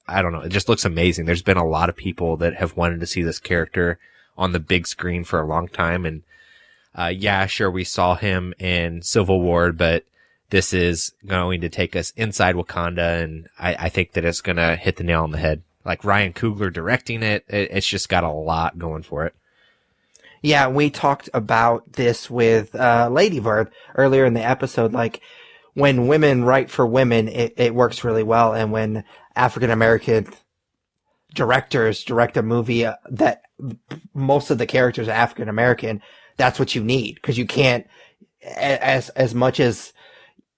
don't know. It just looks amazing. There's been a lot of people that have wanted to see this character on the big screen for a long time. And, yeah, sure, we saw him in Civil War, but this is going to take us inside Wakanda. And I think that it's going to hit the nail on the head. Like Ryan Coogler directing it. It's just got a lot going for it. Yeah, we talked about this with Lady Bird earlier in the episode. Like, when women write for women, it works really well. And when African American directors direct a movie that most of the characters are African American, that's what you need. Because you can't, as much as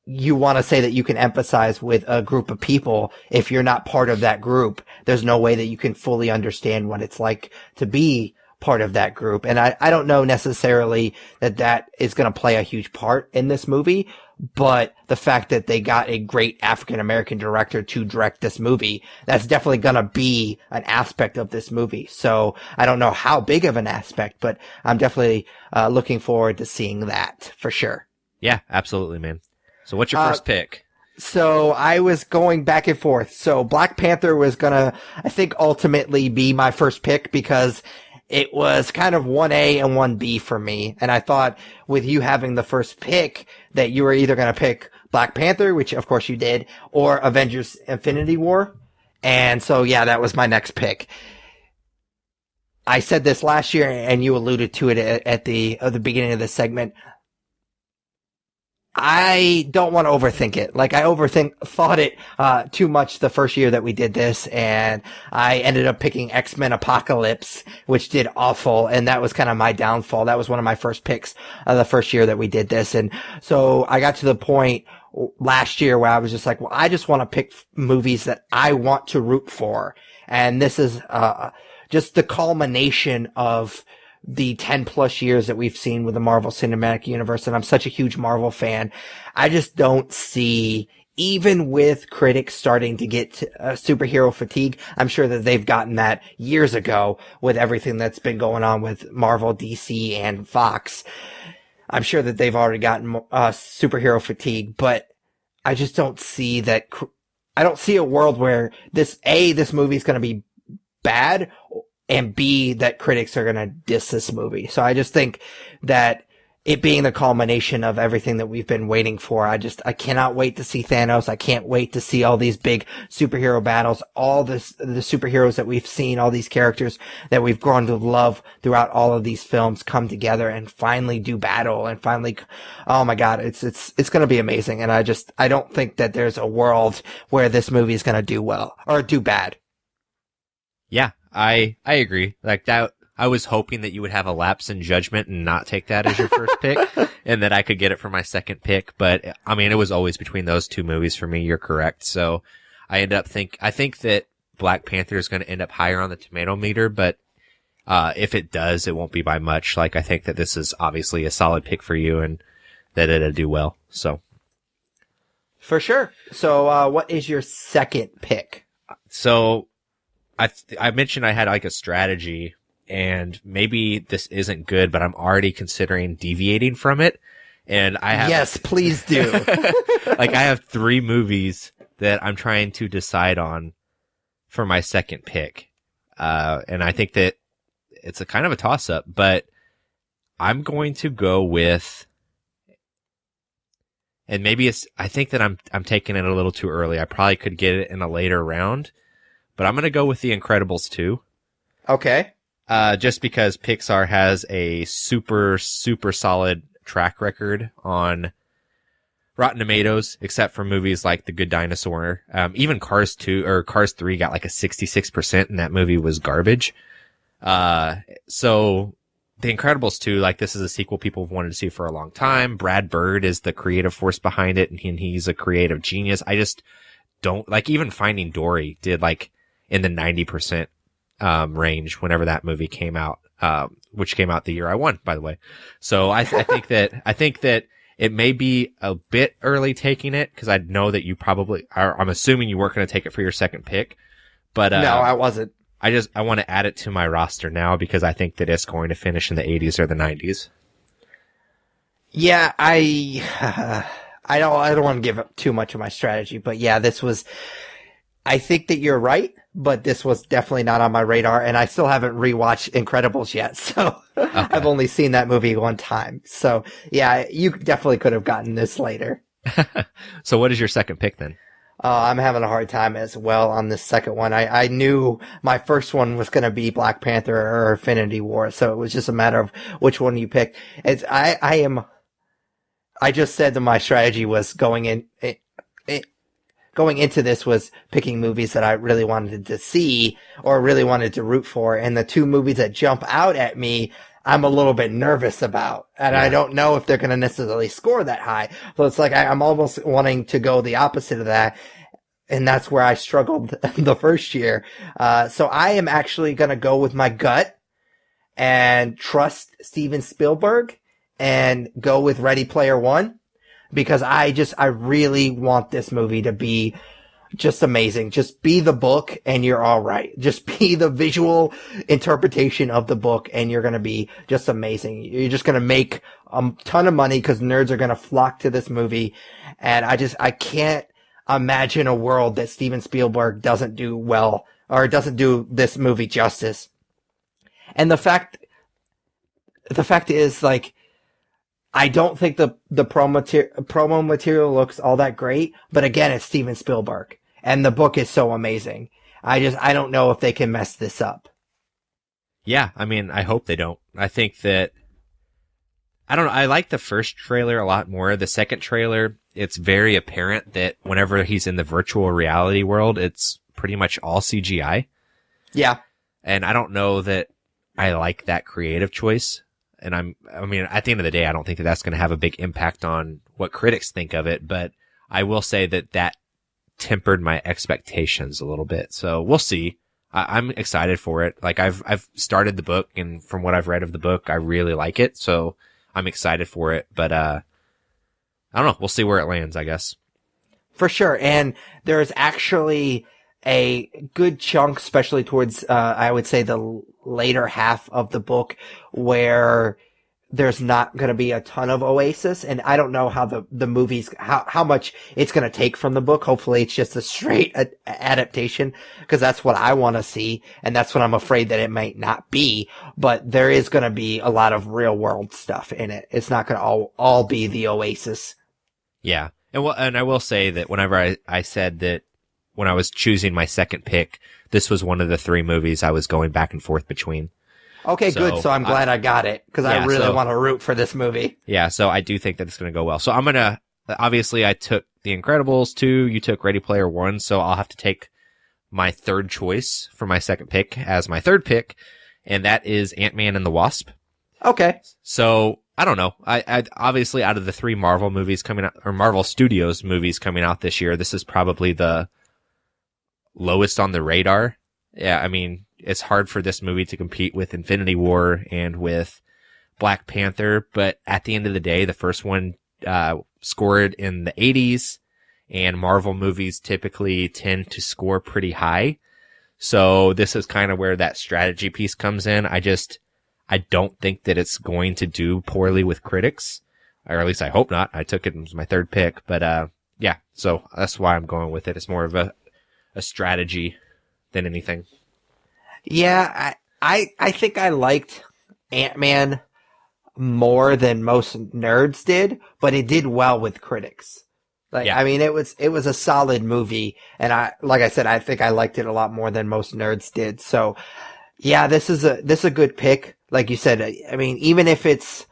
you want to say that you can empathize with a group of people, if you're not part of that group, there's no way that you can fully understand what it's like to be part of that group. And I don't know necessarily that is going to play a huge part in this movie, but the fact that they got a great African-American director to direct this movie, that's definitely going to be an aspect of this movie. So I don't know how big of an aspect, but I'm definitely looking forward to seeing that for sure. Yeah, absolutely, man. So what's your first pick? So I was going back and forth. So Black Panther was going to, I think, ultimately be my first pick because it was kind of 1A and 1B for me. And I thought with you having the first pick that you were either going to pick Black Panther, which of course you did, or Avengers Infinity War. And so, yeah, that was my next pick. I said this last year and you alluded to it at the beginning of the segment. I don't want to overthink it. Like I thought it too much the first year that we did this, and I ended up picking X-Men Apocalypse, which did awful, and that was kind of my downfall. That was one of my first picks the first year that we did this, and so I got to the point last year where I was just like, well, I just want to pick movies that I want to root for, and this is just the culmination of the 10 plus years that we've seen with the Marvel Cinematic Universe. And I'm such a huge Marvel fan. I just don't see, even with critics starting to get superhero fatigue, I'm sure that they've gotten that years ago with everything that's been going on with Marvel, DC, and Fox. I'm sure that they've already gotten superhero fatigue, but I just don't see that. I don't see a world where this movie is going to be bad, and B, that critics are going to diss this movie. So I just think that it being the culmination of everything that we've been waiting for, I cannot wait to see Thanos. I can't wait to see all these big superhero battles, all the superheroes that we've seen, all these characters that we've grown to love throughout all of these films come together and finally do battle and finally, oh my God, it's going to be amazing. And I don't think that there's a world where this movie is going to do well or do bad. Yeah. I agree. Like that, I was hoping that you would have a lapse in judgment and not take that as your first pick, and that I could get it for my second pick. But I mean, it was always between those two movies for me. You're correct. So I think that Black Panther is going to end up higher on the tomato meter, but if it does, it won't be by much. Like I think that this is obviously a solid pick for you, and that it'll do well. So for sure. So what is your second pick? So I mentioned I had like a strategy, and maybe this isn't good, but I'm already considering deviating from it. And I have, yes, please do. Like I have 3 movies that I'm trying to decide on for my second pick. And I think that it's a kind of a toss up, but I'm going to go with, and maybe I think that I'm taking it a little too early. I probably could get it in a later round. But I'm going to go with The Incredibles 2. Okay. Just because Pixar has a super, super solid track record on Rotten Tomatoes, except for movies like The Good Dinosaur. Even Cars 2 or Cars 3 got like a 66%, and that movie was garbage. So The Incredibles 2, like this is a sequel people have wanted to see for a long time. Brad Bird is the creative force behind it, and he's a creative genius. I just don't like, even Finding Dory did like in the 90% range whenever that movie came out, which came out the year I won, by the way. So I think that It may be a bit early taking it because I know that you probably are. I'm assuming you weren't going to take it for your second pick, but No, I wasn't. I want to add it to my roster now because I think that it's going to finish in the 80s or the 90s. Yeah, I don't want to give up too much of my strategy, but yeah, I think that you're right, but this was definitely not on my radar, and I still haven't rewatched Incredibles yet, so okay. I've only seen that movie one time. So yeah, you definitely could have gotten this later. So what is your second pick then? I'm having a hard time as well on this second one. I knew my first one was going to be Black Panther or Infinity War, so it was just a matter of which one you picked. I just said that my strategy was going into this was picking movies that I really wanted to see or really wanted to root for. And the two movies that jump out at me, I'm a little bit nervous about. And I don't know if they're going to necessarily score that high. So it's like I'm almost wanting to go the opposite of that. And that's where I struggled the first year. So I am actually going to go with my gut and trust Steven Spielberg and go with Ready Player One. Because I really want this movie to be just amazing. Just be the book and you're all right. Just be the visual interpretation of the book and you're going to be just amazing. You're just going to make a ton of money because nerds are going to flock to this movie. And I can't imagine a world that Steven Spielberg doesn't do well or doesn't do this movie justice. And the fact is, like, I don't think the promo material looks all that great, but again, it's Steven Spielberg, and the book is so amazing. I don't know if they can mess this up. Yeah, I mean, I hope they don't. I think that, I don't know, I like the first trailer a lot more. The second trailer, it's very apparent that whenever he's in the virtual reality world, it's pretty much all CGI. Yeah. And I don't know that I like that creative choice. And I mean, at the end of the day, I don't think that that's going to have a big impact on what critics think of it, but I will say that tempered my expectations a little bit. So we'll see. I'm excited for it. Like I've started the book, and from what I've read of the book, I really like it. So I'm excited for it, but, I don't know. We'll see where it lands, I guess. For sure. And there's actually a good chunk, especially towards, I would say the later half of the book, where there's not going to be a ton of Oasis. And I don't know how the movies, how much it's going to take from the book. Hopefully it's just a straight adaptation, because that's what I want to see. And that's what I'm afraid that it might not be. But there is going to be a lot of real world stuff in it. It's not going to all be the Oasis. Yeah. And I will say that whenever I said that when I was choosing my second pick, this was one of the three movies I was going back and forth between. Okay, good. So I'm glad I got it, because I really want to root for this movie. Yeah, so I do think that it's going to go well. So obviously I took The Incredibles 2, you took Ready Player One, so I'll have to take my third choice for my second pick as my third pick, and that is Ant-Man and the Wasp. Okay. So, I don't know. I obviously, out of the three Marvel movies coming out, or Marvel Studios movies coming out this year, this is probably the lowest on the radar. Yeah, I mean, it's hard for this movie to compete with Infinity War and with Black Panther, but at the end of the day, the first one scored in the 80s, and Marvel movies typically tend to score pretty high. So this is kind of where that strategy piece comes in. I don't think that it's going to do poorly with critics, or at least I hope not. I took it as my third pick, but yeah, so that's why I'm going with it. It's more of a strategy than anything. Yeah, I think I liked Ant-Man more than most nerds did, but it did well with critics. Like, yeah. I mean, it was a solid movie, and like I said, I think I liked it a lot more than most nerds did. So, yeah, this is a good pick. Like you said, I mean, even if it's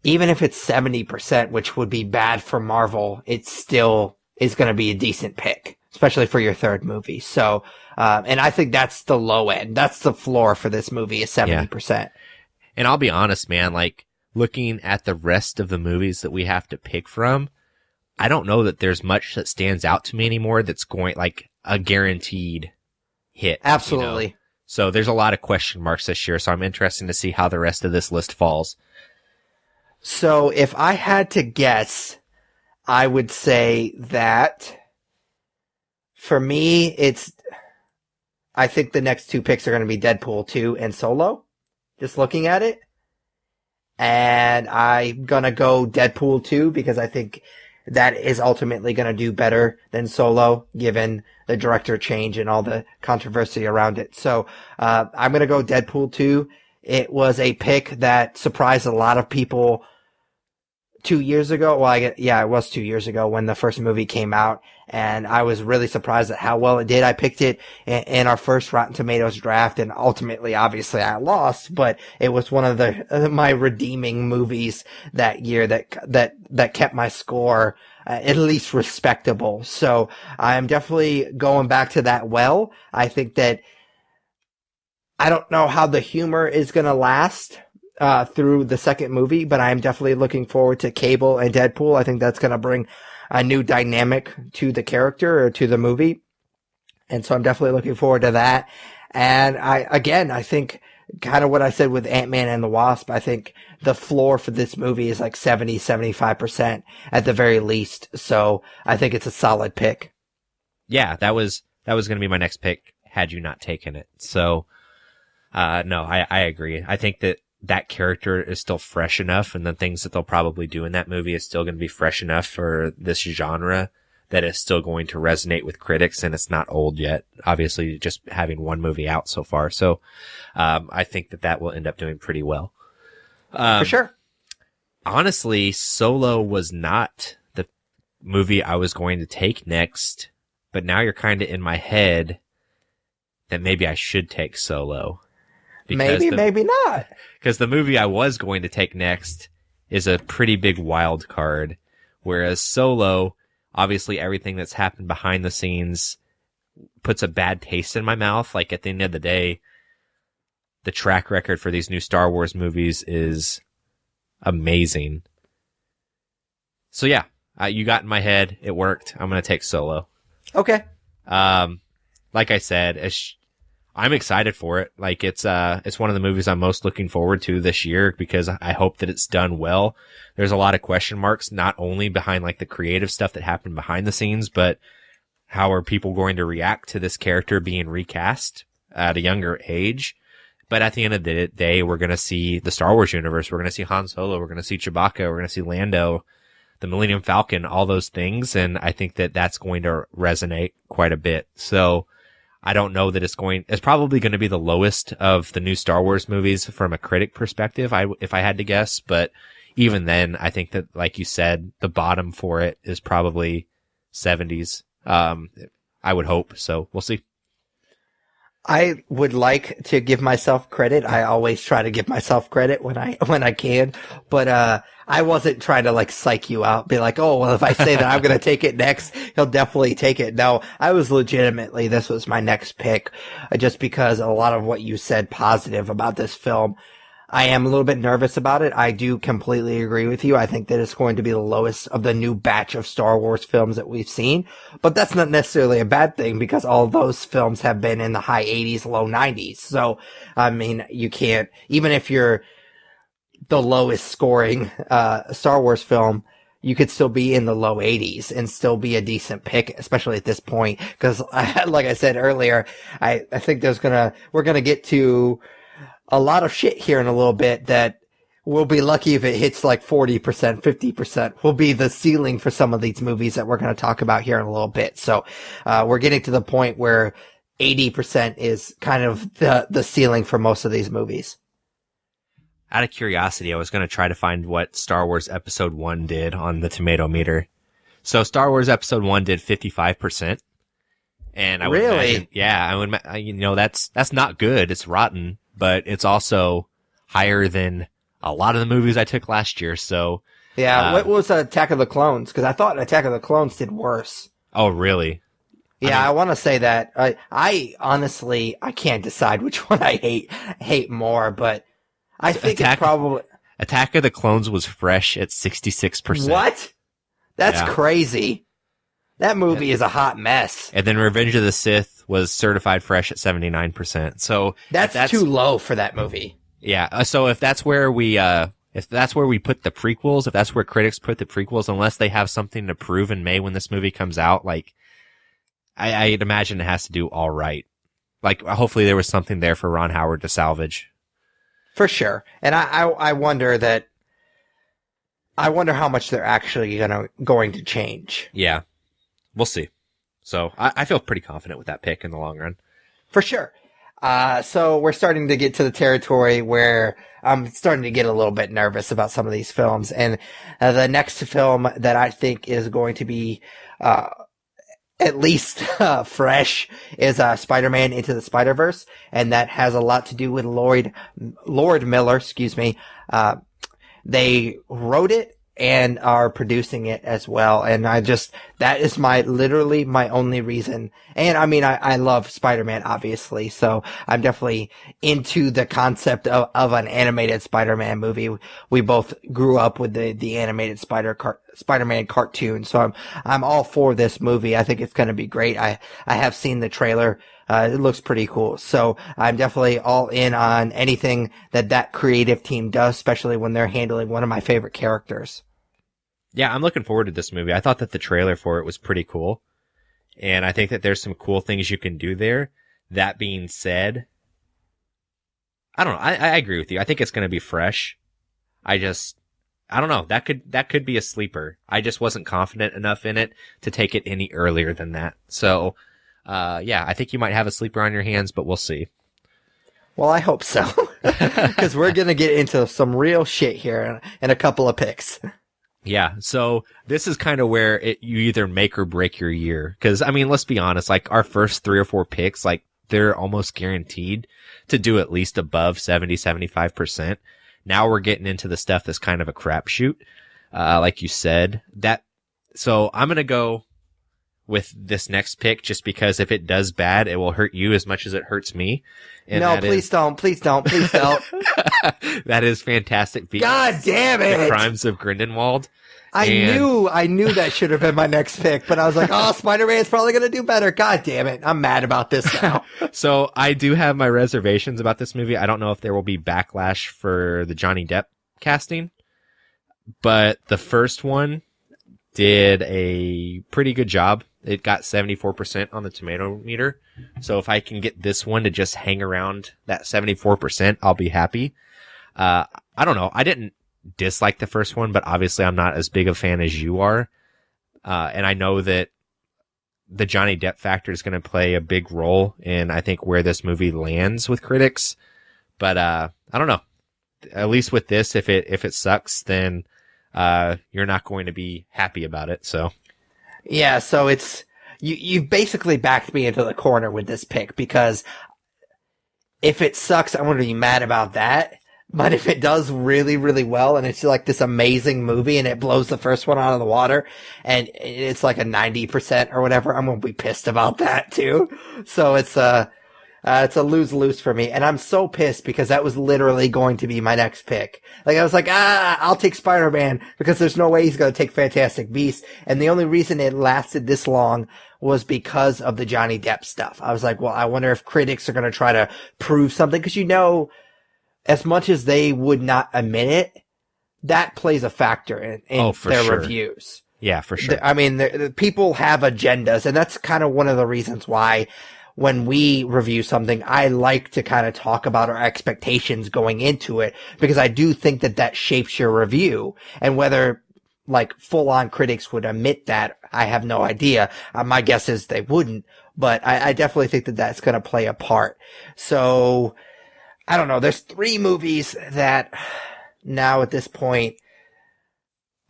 70%, which would be bad for Marvel, it still is going to be a decent pick, especially for your third movie. So, and I think that's the low end. That's the floor for this movie, is 70%. Yeah. And I'll be honest, man, like, looking at the rest of the movies that we have to pick from, I don't know that there's much that stands out to me anymore that's going, like, a guaranteed hit. Absolutely. You know? So there's a lot of question marks this year, so I'm interested to see how the rest of this list falls. So if I had to guess, I would say that for me, I think the next two picks are going to be Deadpool 2 and Solo, just looking at it. And I'm going to go Deadpool 2 because I think that is ultimately going to do better than Solo, given the director change and all the controversy around it. So I'm going to go Deadpool 2. It was a pick that surprised a lot of people 2 years ago. Well, it was 2 years ago when the first movie came out, and I was really surprised at how well it did. I picked it in our first Rotten Tomatoes draft, and ultimately, obviously, I lost, but it was one of my redeeming movies that year that kept my score at least respectable. So I'm definitely going back to that well. I think that I don't know how the humor is going to last through the second movie, but I'm definitely looking forward to Cable and Deadpool. I think that's going to bring a new dynamic to the character or to the movie. And so I'm definitely looking forward to that. And I think kind of what I said with Ant-Man and the Wasp, I think the floor for this movie is like 70-75% at the very least. So I think it's a solid pick. Yeah, that was going to be my next pick had you not taken it. So, no, I agree. I think that character is still fresh enough, and the things that they'll probably do in that movie is still going to be fresh enough for this genre that is still going to resonate with critics, and it's not old yet. Obviously, just having one movie out so far. So, I think that will end up doing pretty well. For sure. Honestly, Solo was not the movie I was going to take next, but now you're kind of in my head that maybe I should take Solo. Maybe not. Because the movie I was going to take next is a pretty big wild card, whereas Solo, obviously everything that's happened behind the scenes puts a bad taste in my mouth. Like, at the end of the day, the track record for these new Star Wars movies is amazing. So yeah, you got in my head. It worked. I'm going to take Solo. Okay. Like I said, I'm excited for it. Like, it's one of the movies I'm most looking forward to this year because I hope that it's done well. There's a lot of question marks, not only behind like the creative stuff that happened behind the scenes, but how are people going to react to this character being recast at a younger age? But at the end of the day, we're going to see the Star Wars universe. We're going to see Han Solo. We're going to see Chewbacca. We're going to see Lando, the Millennium Falcon, all those things. And I think that that's going to resonate quite a bit. So I don't know that it's probably going to be the lowest of the new Star Wars movies from a critic perspective, if I had to guess. But even then, I think that, like you said, the bottom for it is probably 70s. I would hope. So we'll see. I would like to give myself credit. I always try to give myself credit when I can, but I wasn't trying to like psych you out, be like, oh, well, if I say that I'm going to take it next, he'll definitely take it. No, I was legitimately, this was my next pick, just because a lot of what you said positive about this film, I am a little bit nervous about it. I do completely agree with you. I think that it's going to be the lowest of the new batch of Star Wars films that we've seen. But that's not necessarily a bad thing because all those films have been in the high 80s, low 90s. So, I mean, you can't, even if you're the lowest scoring Star Wars film, you could still be in the low 80s and still be a decent pick, especially at this point. Because, like I said earlier, I think we're gonna get to a lot of shit here in a little bit that we'll be lucky if it hits like 40%, 50% will be the ceiling for some of these movies that we're going to talk about here in a little bit. So, we're getting to the point where 80% is kind of the ceiling for most of these movies. Out of curiosity, I was going to try to find what Star Wars Episode 1 did on the tomato meter. So Star Wars Episode 1 did 55%. And I would imagine, that's not good. It's rotten. But it's also higher than a lot of the movies I took last year. So yeah, what was Attack of the Clones? Because I thought Attack of the Clones did worse. Oh, really? Yeah, I want to say that. I honestly, I can't decide which one I hate more, but I think it's probably Attack of the Clones was fresh at 66%. What? That's crazy. That movie is a hot mess. And then Revenge of the Sith was certified fresh at 79%. So that's too low for that movie. Yeah. So if that's where if if that's where we put the prequels, if that's where critics put the prequels, unless they have something to prove in May when this movie comes out, like, I'd imagine it has to do all right. Like, hopefully there was something there for Ron Howard to salvage. For sure. And I wonder how much they're actually going to change. Yeah. We'll see. So I feel pretty confident with that pick in the long run. For sure. So we're starting to get to the territory where I'm starting to get a little bit nervous about some of these films. And the next film that I think is going to be at least fresh is Spider-Man Into the Spider-Verse. And that has a lot to do with Lord Miller, excuse me. They wrote it and are producing it as well. And that is literally my only reason. And I mean, I love Spider-Man, obviously. So I'm definitely into the concept of an animated Spider-Man movie. We both grew up with the animated Spider-Man cartoon. So I'm all for this movie. I think it's going to be great. I have seen the trailer. It looks pretty cool. So I'm definitely all in on anything that creative team does, especially when they're handling one of my favorite characters. Yeah, I'm looking forward to this movie. I thought that the trailer for it was pretty cool. And I think that there's some cool things you can do there. That being said, I don't know. I agree with you. I think it's going to be fresh. I don't know. That could be a sleeper. I just wasn't confident enough in it to take it any earlier than that. So, yeah, I think you might have a sleeper on your hands, but we'll see. Well, I hope so. Because we're going to get into some real shit here in a couple of picks. Yeah, so this is kind of where you either make or break your year. Because, I mean, let's be honest, like, our first 3 or 4 picks, like, they're almost guaranteed to do at least above 75%. Now we're getting into the stuff that's kind of a crapshoot, like you said. So I'm going to go with this next pick just because if it does bad, it will hurt you as much as it hurts me. And no, please don't. That is Fantastic Beasts. God damn it! The Crimes of Grindelwald. I knew that should have been my next pick, but I was like, oh, Spider-Man's probably going to do better. God damn it. I'm mad about this now. So I do have my reservations about this movie. I don't know if there will be backlash for the Johnny Depp casting, but the first one did a pretty good job. It got 74% on the tomato meter. So if I can get this one to just hang around that 74%, I'll be happy. I don't know. I didn't dislike the first one, but obviously I'm not as big a fan as you are. And I know that the Johnny Depp factor is going to play a big role in, I think, where this movie lands with critics. But, I don't know. At least with this, if it sucks, then, you're not going to be happy about it. So. Yeah. So you've basically backed me into the corner with this pick because if it sucks, I'm going to be mad about that. But if it does really, really well and it's like this amazing movie and it blows the first one out of the water and it's like a 90% or whatever, I'm going to be pissed about that too. So it's a lose-lose for me. And I'm so pissed because that was literally going to be my next pick. Like I was like, I'll take Spider-Man because there's no way he's going to take Fantastic Beasts. And the only reason it lasted this long was because of the Johnny Depp stuff. I was like, well, I wonder if critics are going to try to prove something because as much as they would not admit it, that plays a factor in their reviews. Yeah, for sure. I mean, the people have agendas, and that's kind of one of the reasons why when we review something, I like to kind of talk about our expectations going into it, because I do think that shapes your review. And whether like full-on critics would admit that, I have no idea. My guess is they wouldn't, but I definitely think that's going to play a part. So I don't know. There's 3 movies that now at this point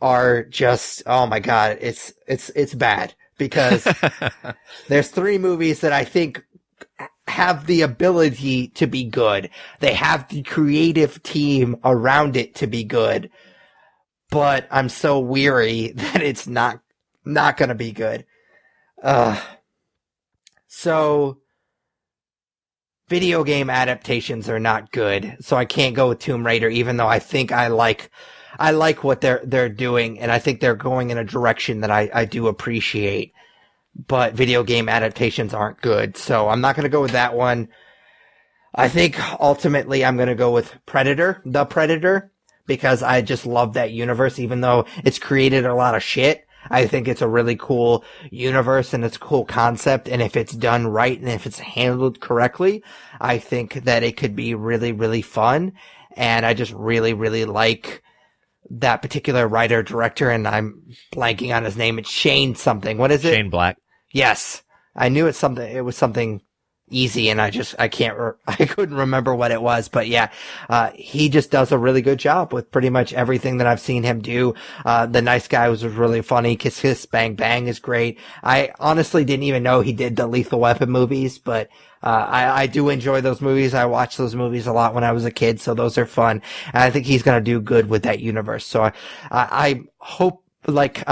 are just, oh my God, it's bad because there's 3 movies that I think have the ability to be good. They have the creative team around it to be good, but I'm so weary that it's not going to be good. So video game adaptations are not good, so I can't go with Tomb Raider, even though I think I like what they're doing, and I think they're going in a direction that I do appreciate. But video game adaptations aren't good, so I'm not going to go with that one. I think ultimately I'm going to go with Predator, The Predator, because I just love that universe, even though it's created a lot of shit. I think it's a really cool universe and it's a cool concept. And if it's done right and if it's handled correctly, I think that it could be really, really fun. And I just really, really like that particular writer director. And I'm blanking on his name. It's Shane something. What is it? Shane Black. Yes. I knew it was something easy, and I couldn't remember what it was, but yeah, he just does a really good job with pretty much everything that I've seen him do. The Nice Guy was really funny. Kiss Kiss Bang Bang is great. I honestly didn't even know he did the Lethal Weapon movies, but I do enjoy those movies. I watched those movies a lot when I was a kid, so those are fun. And I think he's gonna do good with that universe. So I hope, like,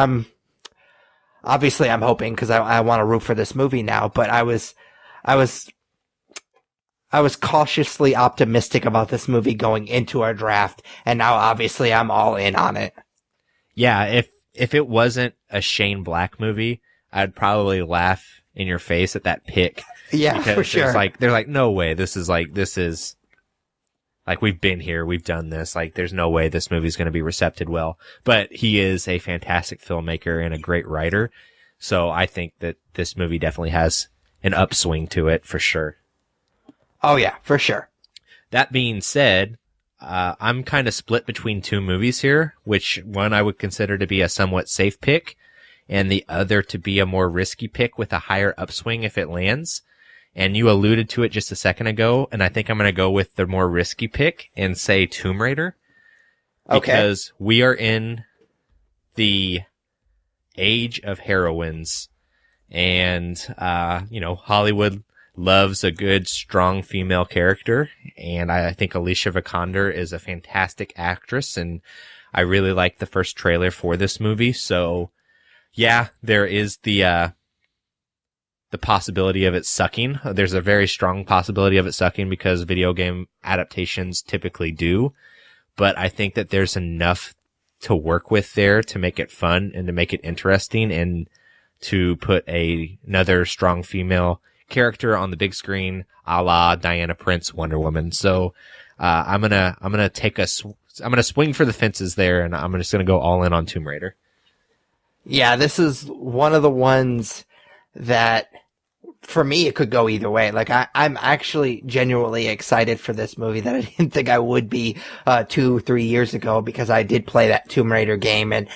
obviously I'm hoping, because I want to root for this movie now, but I was cautiously optimistic about this movie going into our draft, and now obviously I'm all in on it. Yeah, if it wasn't a Shane Black movie, I'd probably laugh in your face at that pick. Yeah, for sure. They're like, no way, this is we've been here, we've done this, like there's no way this movie's going to be recepted well. But he is a fantastic filmmaker and a great writer, so I think that this movie definitely has an upswing to it for sure. Oh yeah, for sure. That being said, I'm kind of split between two movies here, which one I would consider to be a somewhat safe pick, and the other to be a more risky pick with a higher upswing if it lands. And you alluded to it just a second ago, and I think I'm going to go with the more risky pick and say Tomb Raider. Okay. Because we are in the age of heroines. And, Hollywood loves a good, strong female character. And I think Alicia Vikander is a fantastic actress. And I really like the first trailer for this movie. So, yeah, there is the possibility of it sucking. There's a very strong possibility of it sucking because video game adaptations typically do. But I think that there's enough to work with there to make it fun and to make it interesting and to put another strong female character on the big screen, a la Diana Prince, Wonder Woman. So, I'm gonna swing for the fences there, and I'm just gonna go all in on Tomb Raider. Yeah, this is one of the ones that, for me, it could go either way. Like, I'm actually genuinely excited for this movie that I didn't think I would be 2-3 years ago, because I did play that Tomb Raider game, and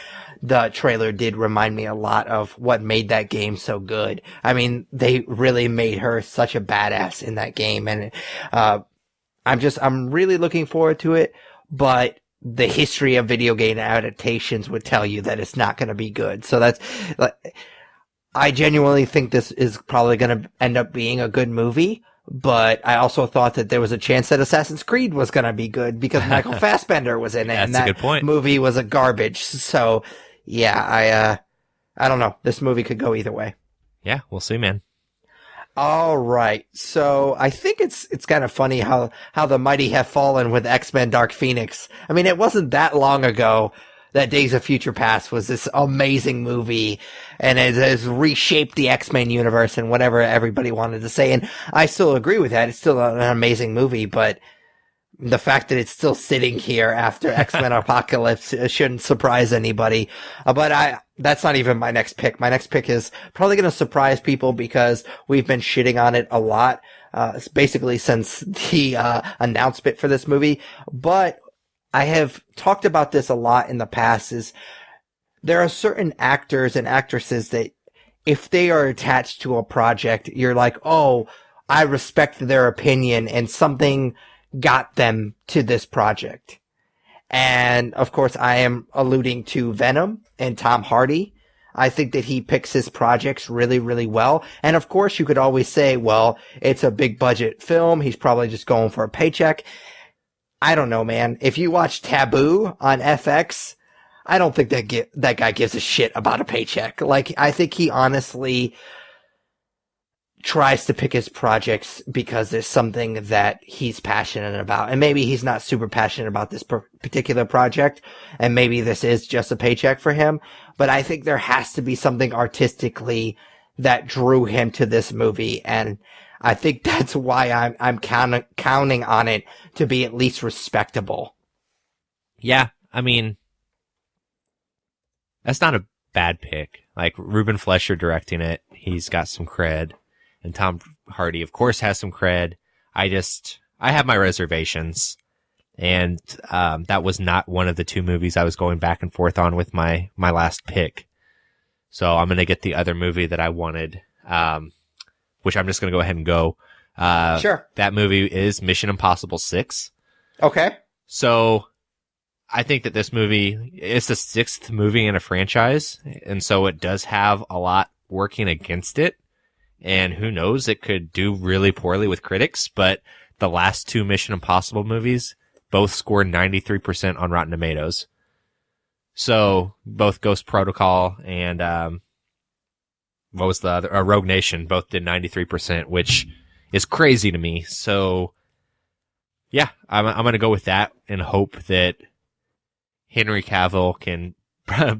the trailer did remind me a lot of what made that game so good. I mean, they really made her such a badass in that game, and I'm really looking forward to it, but the history of video game adaptations would tell you that it's not going to be good. So that's, I genuinely think this is probably going to end up being a good movie, but I also thought that there was a chance that Assassin's Creed was going to be good because Michael Fassbender was in it. That's and that a good point. Movie was a garbage. So yeah, I don't know. This movie could go either way. Yeah, we'll see, man. All right. So I think it's kind of funny how the mighty have fallen with X-Men Dark Phoenix. I mean, it wasn't that long ago that Days of Future Past was this amazing movie, and it has reshaped the X-Men universe and whatever everybody wanted to say. And I still agree with that. It's still an amazing movie, but the fact that it's still sitting here after X-Men Apocalypse shouldn't surprise anybody. But that's not even my next pick. My next pick is probably going to surprise people because we've been shitting on it a lot, basically since the announcement for this movie. But I have talked about this a lot in the past, is there are certain actors and actresses that if they are attached to a project, you're like, oh, I respect their opinion and something got them to this project. And of course, I am alluding to Venom and Tom Hardy. I think that he picks his projects really, really well. And of course, you could always say, well, it's a big budget film. He's probably just going for a paycheck. I don't know, man. If you watch Taboo on FX, I don't think that guy gives a shit about a paycheck. Like, I think he honestly tries to pick his projects because there's something that he's passionate about. And maybe he's not super passionate about this particular project, and maybe this is just a paycheck for him. But I think there has to be something artistically that drew him to this movie, and I think that's why I'm counting on it to be at least respectable. Yeah, I mean, that's not a bad pick. Like, Ruben Fleischer directing it, he's got some cred. And Tom Hardy, of course, has some cred. I have my reservations. And that was not one of the two movies I was going back and forth on with my last pick. So I'm going to get the other movie that I wanted, which I'm just going to go ahead and go. Sure. That movie is Mission Impossible 6. Okay. So I think that this movie is the 6th movie in a franchise, and so it does have a lot working against it. And who knows, it could do really poorly with critics, but the last two Mission Impossible movies both scored 93% on Rotten Tomatoes. So both Ghost Protocol and what was the other? Rogue Nation both did 93%, which is crazy to me. So yeah, I'm going to go with that and hope that Henry Cavill can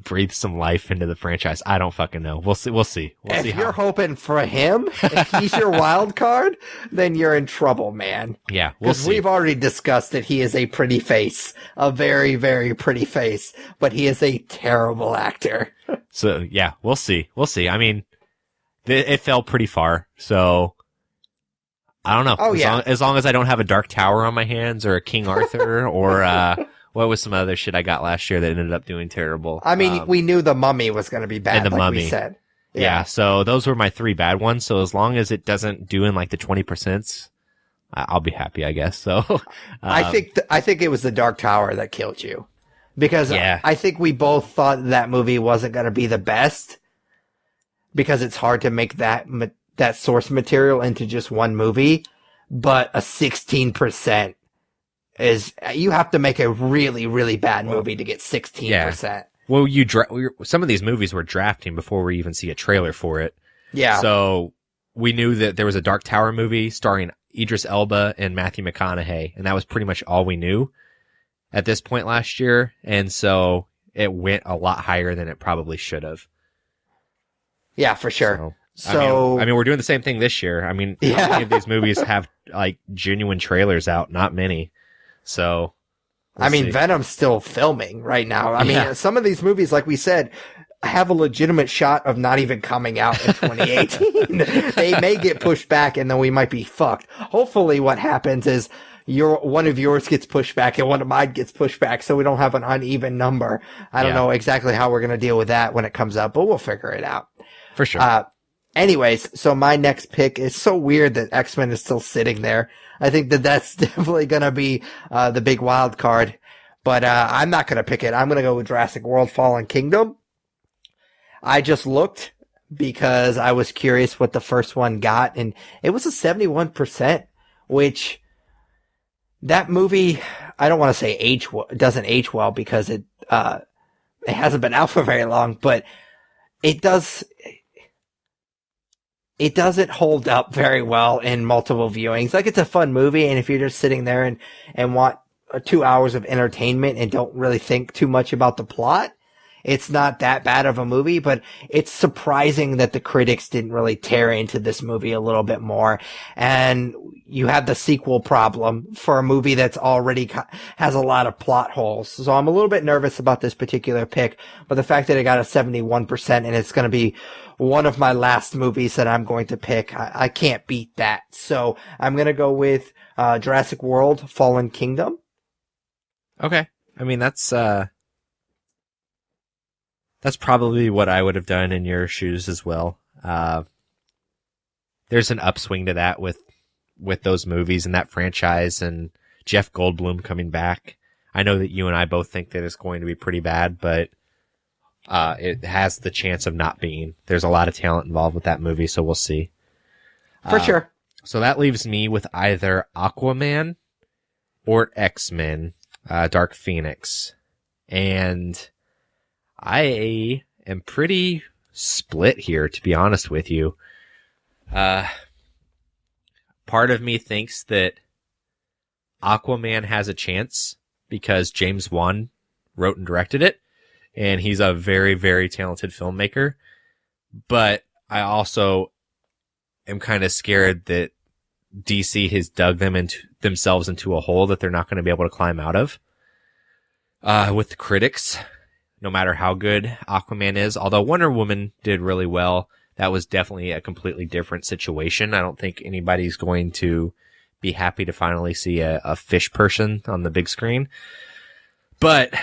breathe some life into the franchise. I don't fucking know. We'll see. If you're hoping for him, if he's your wild card, then you're in trouble, man. Yeah, we'll see. Because we've already discussed that he is a pretty face, a very, very pretty face, but he is a terrible actor. So yeah, we'll see. I mean, it fell pretty far, so I don't know. Oh, As long as I don't have a Dark Tower on my hands or a King Arthur or what was some other shit I got last year that ended up doing terrible? I mean, we knew The Mummy was going to be bad, and The like Mummy. we said. Yeah, so those were my 3 bad ones. So as long as it doesn't do in like the 20%, I'll be happy, I guess. So I think it was The Dark Tower that killed you. Because I think we both thought that movie wasn't going to be the best. Because it's hard to make that source material into just one movie. But a 16% is, you have to make a really, really bad movie to get 16%. Yeah. Well, some of these movies were drafting before we even see a trailer for it. Yeah. So we knew that there was a Dark Tower movie starring Idris Elba and Matthew McConaughey, and that was pretty much all we knew at this point last year. And so it went a lot higher than it probably should have. Yeah, for sure. So I mean, we're doing the same thing this year. I mean, how many of these movies have like genuine trailers out? Not many. So we'll see. Venom's still filming right now. I mean, some of these movies, like we said, have a legitimate shot of not even coming out in 2018. They may get pushed back and then we might be fucked. Hopefully what happens is one of yours gets pushed back and one of mine gets pushed back so we don't have an uneven number. I don't know exactly how we're going to deal with that when it comes up, but we'll figure it out. For sure. Anyways, so my next pick is so weird that X-Men is still sitting there. I think that's definitely going to be the big wild card. But I'm not going to pick it. I'm going to go with Jurassic World Fallen Kingdom. I just looked because I was curious what the first one got, and it was a 71%, which that movie, I don't want to say doesn't age well because it hasn't been out for very long, but it doesn't hold up very well in multiple viewings. Like, it's a fun movie, and if you're just sitting there and want 2 hours of entertainment and don't really think too much about the plot, it's not that bad of a movie, but it's surprising that the critics didn't really tear into this movie a little bit more. And you have the sequel problem for a movie that's already has a lot of plot holes. So I'm a little bit nervous about this particular pick, but the fact that it got a 71% and it's going to be one of my last movies that I'm going to pick, I can't beat that. So I'm going to go with Jurassic World Fallen Kingdom. Okay. I mean, that's probably what I would have done in your shoes as well. There's an upswing to that with those movies and that franchise and Jeff Goldblum coming back. I know that you and I both think that it's going to be pretty bad, but it has the chance of not being. There's a lot of talent involved with that movie, so we'll see. For sure. So that leaves me with either Aquaman or X-Men, Dark Phoenix. And I am pretty split here, to be honest with you. Part of me thinks that Aquaman has a chance because James Wan wrote and directed it, and he's a very, very talented filmmaker. But I also am kind of scared that DC has dug themselves into a hole that they're not going to be able to climb out of. with the critics, no matter how good Aquaman is. Although Wonder Woman did really well, that was definitely a completely different situation. I don't think anybody's going to be happy to finally see a fish person on the big screen. But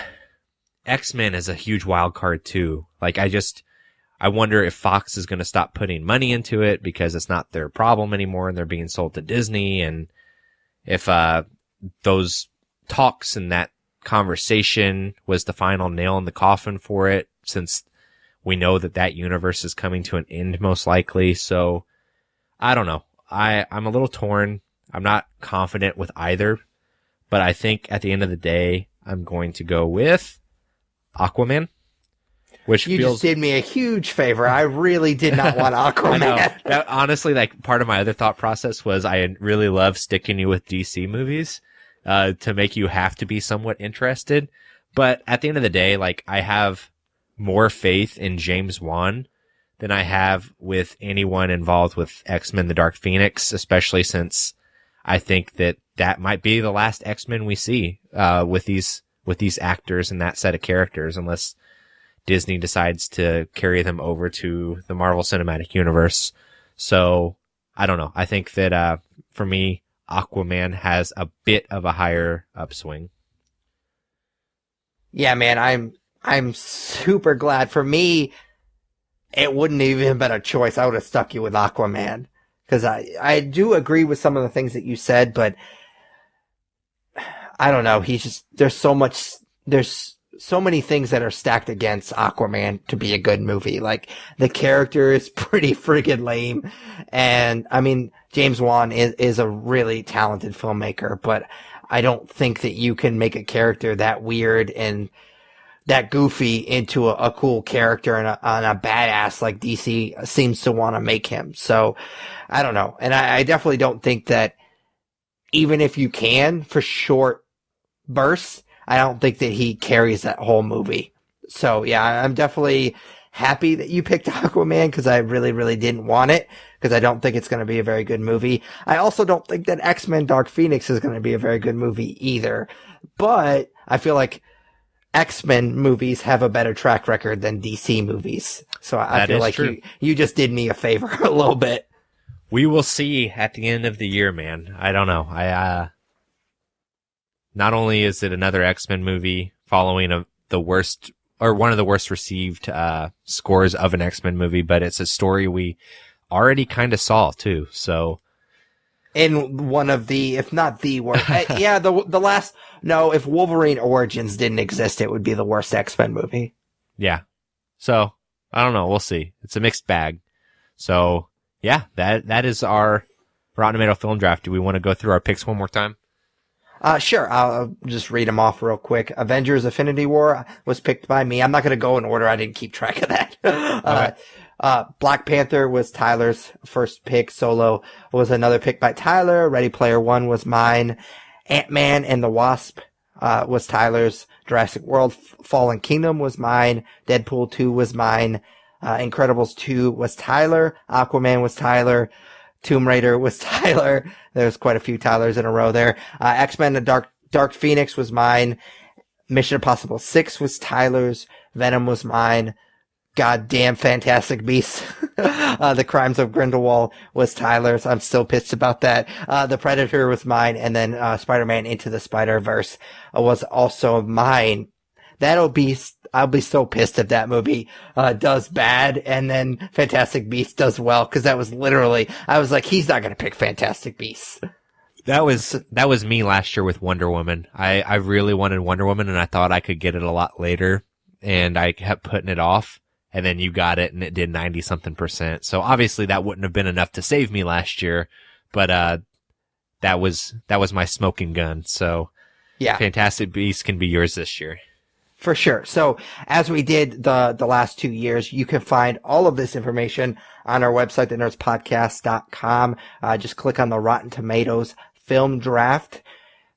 X-Men is a huge wild card too. Like, I wonder if Fox is going to stop putting money into it because it's not their problem anymore and they're being sold to Disney. And if those talks and that conversation was the final nail in the coffin for it, since we know that universe is coming to an end most likely. So I don't know. I'm a little torn. I'm not confident with either, but I think at the end of the day, I'm going to go with Aquaman, which you just did me a huge favor. I really did not want Aquaman. I know. That, honestly, like, part of my other thought process was I really love sticking you with DC movies, to make you have to be somewhat interested. But at the end of the day, like, I have more faith in James Wan than I have with anyone involved with X-Men: The Dark Phoenix, especially since I think that might be the last X-Men we see, with these actors and that set of characters, unless Disney decides to carry them over to the Marvel Cinematic Universe. So I don't know. I think that, for me, Aquaman has a bit of a higher upswing. Yeah, man, I'm super glad. For me, it wouldn't even been a choice. I would have stuck you with Aquaman. Because I do agree with some of the things that you said, but I don't know. There's so many things that are stacked against Aquaman to be a good movie. Like, the character is pretty friggin' lame. And, I mean, James Wan is a really talented filmmaker, but I don't think that you can make a character that weird and that goofy into a cool character and a badass like DC seems to want to make him. So, I don't know. And I definitely don't think that even if you can, for short bursts, I don't think that he carries that whole movie. So, yeah, I'm definitely happy that you picked Aquaman because I really, really didn't want it because I don't think it's going to be a very good movie. I also don't think that X-Men Dark Phoenix is going to be a very good movie either. But I feel like X-Men movies have a better track record than DC movies. So I feel like you just did me a favor a little bit. We will see at the end of the year, man. I don't know. Not only is it another X-Men movie following the worst or one of the worst received scores of an X-Men movie, but it's a story we already kind of saw too. So, in one of the, if not the worst, yeah, the last. No, if Wolverine Origins didn't exist, it would be the worst X-Men movie. Yeah. So I don't know. We'll see. It's a mixed bag. So yeah, that is our Rotten Tomato film draft. Do we want to go through our picks one more time? Sure. I'll just read them off real quick. Avengers: Infinity War was picked by me. I'm not going to go in order. I didn't keep track of that. Okay. Black Panther was Tyler's first pick. Solo was another pick by Tyler. Ready Player One was mine. Ant-Man and the Wasp was Tyler's. Jurassic World Fallen Kingdom was mine. Deadpool 2 was mine. Incredibles 2 was Tyler. Aquaman was Tyler. Tomb Raider was Tyler. There's quite a few Tylers in a row there. X-Men the Dark Phoenix was mine. Mission Impossible 6 was Tyler's. Venom was mine. Goddamn Fantastic Beasts. The Crimes of Grindelwald was Tyler's. I'm still pissed about that. The Predator was mine. And then Spider-Man Into the Spider-Verse was also mine. I'll be so pissed if that movie does bad and then Fantastic Beasts does well, because that was literally, I was like, he's not going to pick Fantastic Beasts. That was me last year with Wonder Woman. I really wanted Wonder Woman and I thought I could get it a lot later, and I kept putting it off, and then you got it and it did 90-something%. So obviously that wouldn't have been enough to save me last year, but that was my smoking gun. So yeah, Fantastic Beasts can be yours this year. For sure. So as we did the last 2 years, you can find all of this information on our website, thenerdspodcast.com. Just click on the Rotten Tomatoes film draft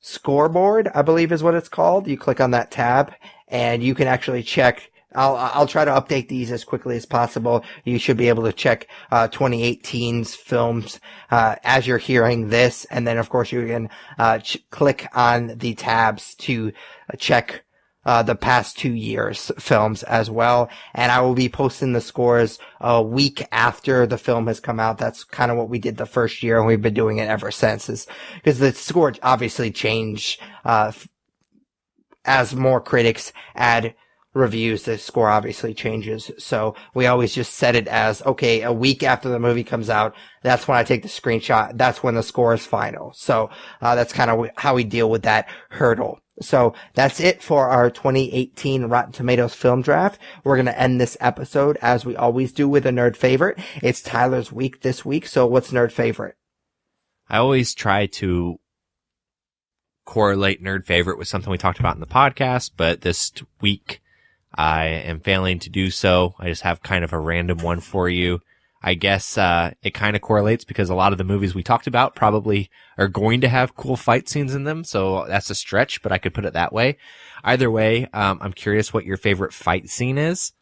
scoreboard, I believe is what it's called. You click on that tab and you can actually check. I'll try to update these as quickly as possible. You should be able to check 2018's films as you're hearing this. And then, of course, you can click on the tabs to check the past 2 years films as well. And I will be posting the scores a week after the film has come out. That's kind of what we did the first year, and we've been doing it ever since, is because the score obviously changed, as more critics add reviews, the score obviously changes. So we always just set it as, okay, a week after the movie comes out, that's when I take the screenshot. That's when the score is final. So, that's kind of how we deal with that hurdle. So that's it for our 2018 Rotten Tomatoes film draft. We're going to end this episode as we always do with a nerd favorite. It's Tyler's week this week. So what's nerd favorite? I always try to correlate nerd favorite with something we talked about in the podcast, but this week I am failing to do so. I just have kind of a random one for you. I guess it kind of correlates because a lot of the movies we talked about probably are going to have cool fight scenes in them, so that's a stretch, but I could put it that way. Either way, I'm curious what your favorite fight scene is,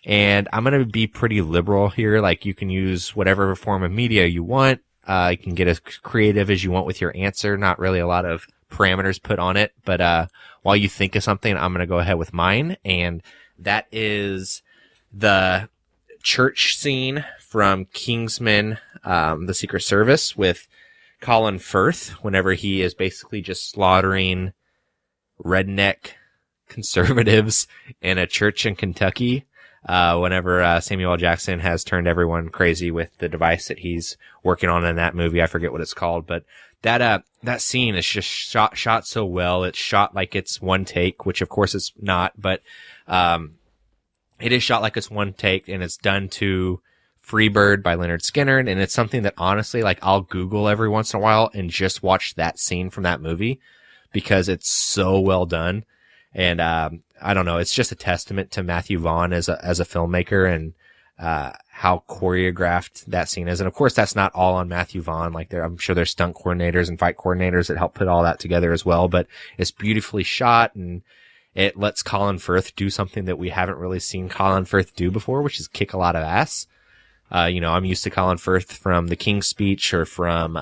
and I'm going to be pretty liberal here. Like, you can use whatever form of media you want. You can get as creative as you want with your answer. Not really a lot of parameters put on it, but while you think of something, I'm going to go ahead with mine, and that is the church scene from Kingsman, The Secret Service, with Colin Firth, whenever he is basically just slaughtering redneck conservatives in a church in Kentucky, whenever Samuel L. Jackson has turned everyone crazy with the device that he's working on in that movie. I forget what it's called, but that scene is just shot so well. It's shot like it's one take, which of course it's not, but it is shot like it's one take, and it's done to Freebird by Leonard Skinner, and it's something that honestly, like, I'll Google every once in a while and just watch that scene from that movie because it's so well done. And I don't know, it's just a testament to Matthew Vaughn as a filmmaker, and how choreographed that scene is. And of course, that's not all on Matthew Vaughn. Like, I'm sure there's stunt coordinators and fight coordinators that help put all that together as well. But it's beautifully shot, and it lets Colin Firth do something that we haven't really seen Colin Firth do before, which is kick a lot of ass. I'm used to Colin Firth from The King's Speech or from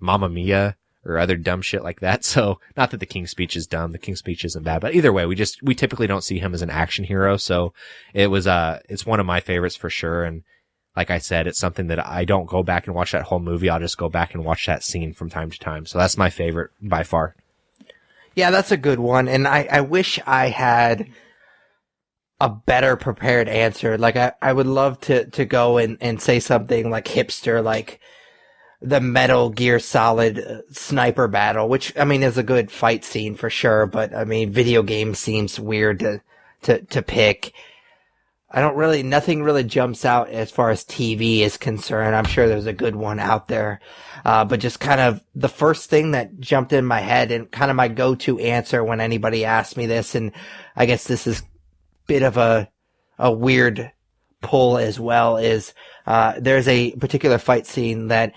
Mamma Mia or other dumb shit like that. So, not that The King's Speech is dumb. The King's Speech isn't bad. But either way, we typically don't see him as an action hero. So, it's one of my favorites for sure. And like I said, it's something that I don't go back and watch that whole movie. I'll just go back and watch that scene from time to time. So, that's my favorite by far. Yeah, that's a good one. And I wish I had a better prepared answer. Like, I would love to go and say something like hipster, like the Metal Gear Solid sniper battle, which, I mean, is a good fight scene for sure. But I mean, video game seems weird to pick. Nothing really jumps out as far as TV is concerned. I'm sure there's a good one out there. But just kind of the first thing that jumped in my head and kind of my go-to answer when anybody asks me this, and I guess this is a bit of a weird pull as well, is, there's a particular fight scene that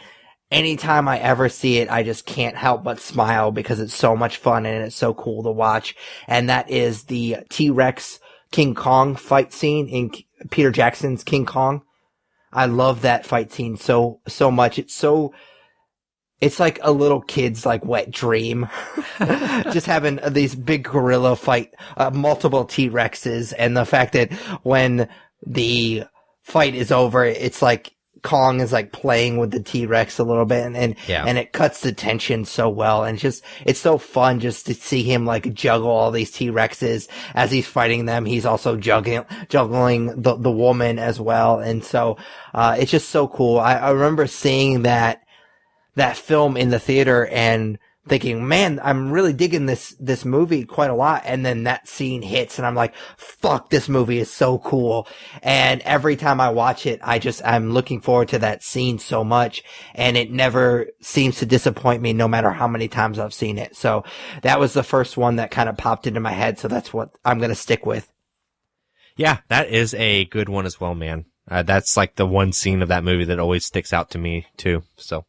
anytime I ever see it, I just can't help but smile because it's so much fun and it's so cool to watch. And that is the T-Rex King Kong fight scene in Peter Jackson's King Kong. I love that fight scene so much. It's like a little kid's like wet dream. Just having these big gorilla fight multiple T-Rexes, and the fact that when the fight is over, it's like Kong is like playing with the T-Rex a little bit, and it cuts the tension so well. And it's so fun just to see him like juggle all these T-Rexes as he's fighting them. He's also juggling the woman as well. And so, it's just so cool. I remember seeing that film in the theater and thinking, man, I'm really digging this movie quite a lot. And then that scene hits and I'm like, fuck, this movie is so cool. And every time I watch it, I'm looking forward to that scene so much. And it never seems to disappoint me no matter how many times I've seen it. So that was the first one that kind of popped into my head. So that's what I'm going to stick with. Yeah, that is a good one as well, man. That's like the one scene of that movie that always sticks out to me too. So.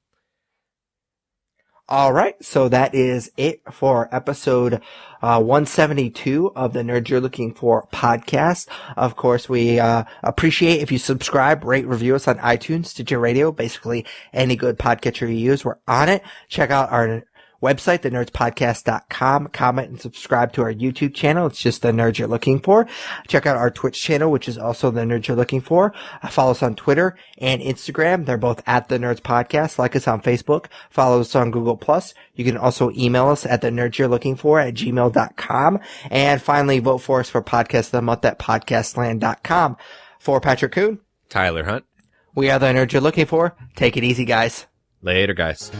All right, so that is it for episode 172 of the Nerd You're Looking For podcast. Of course, we appreciate if you subscribe, rate, review us on iTunes, Stitcher Radio, basically any good podcatcher you use, we're on it. Check out our website, thenerdspodcast.com. Comment and subscribe to our YouTube channel. It's just The Nerds You're Looking For. Check out our Twitch channel, which is also The Nerds You're Looking For. Follow us on Twitter and Instagram. They're both at The Nerds Podcast. Like us on Facebook. Follow us on Google+. You can also email us at thenerdsyou'relooking4@gmail.com. And finally, vote for us for Podcast of the Month at podcastland.com. For Patrick Kuhn, Tyler Hunt. we are The Nerds You're Looking For. Take it easy, guys. Later, guys.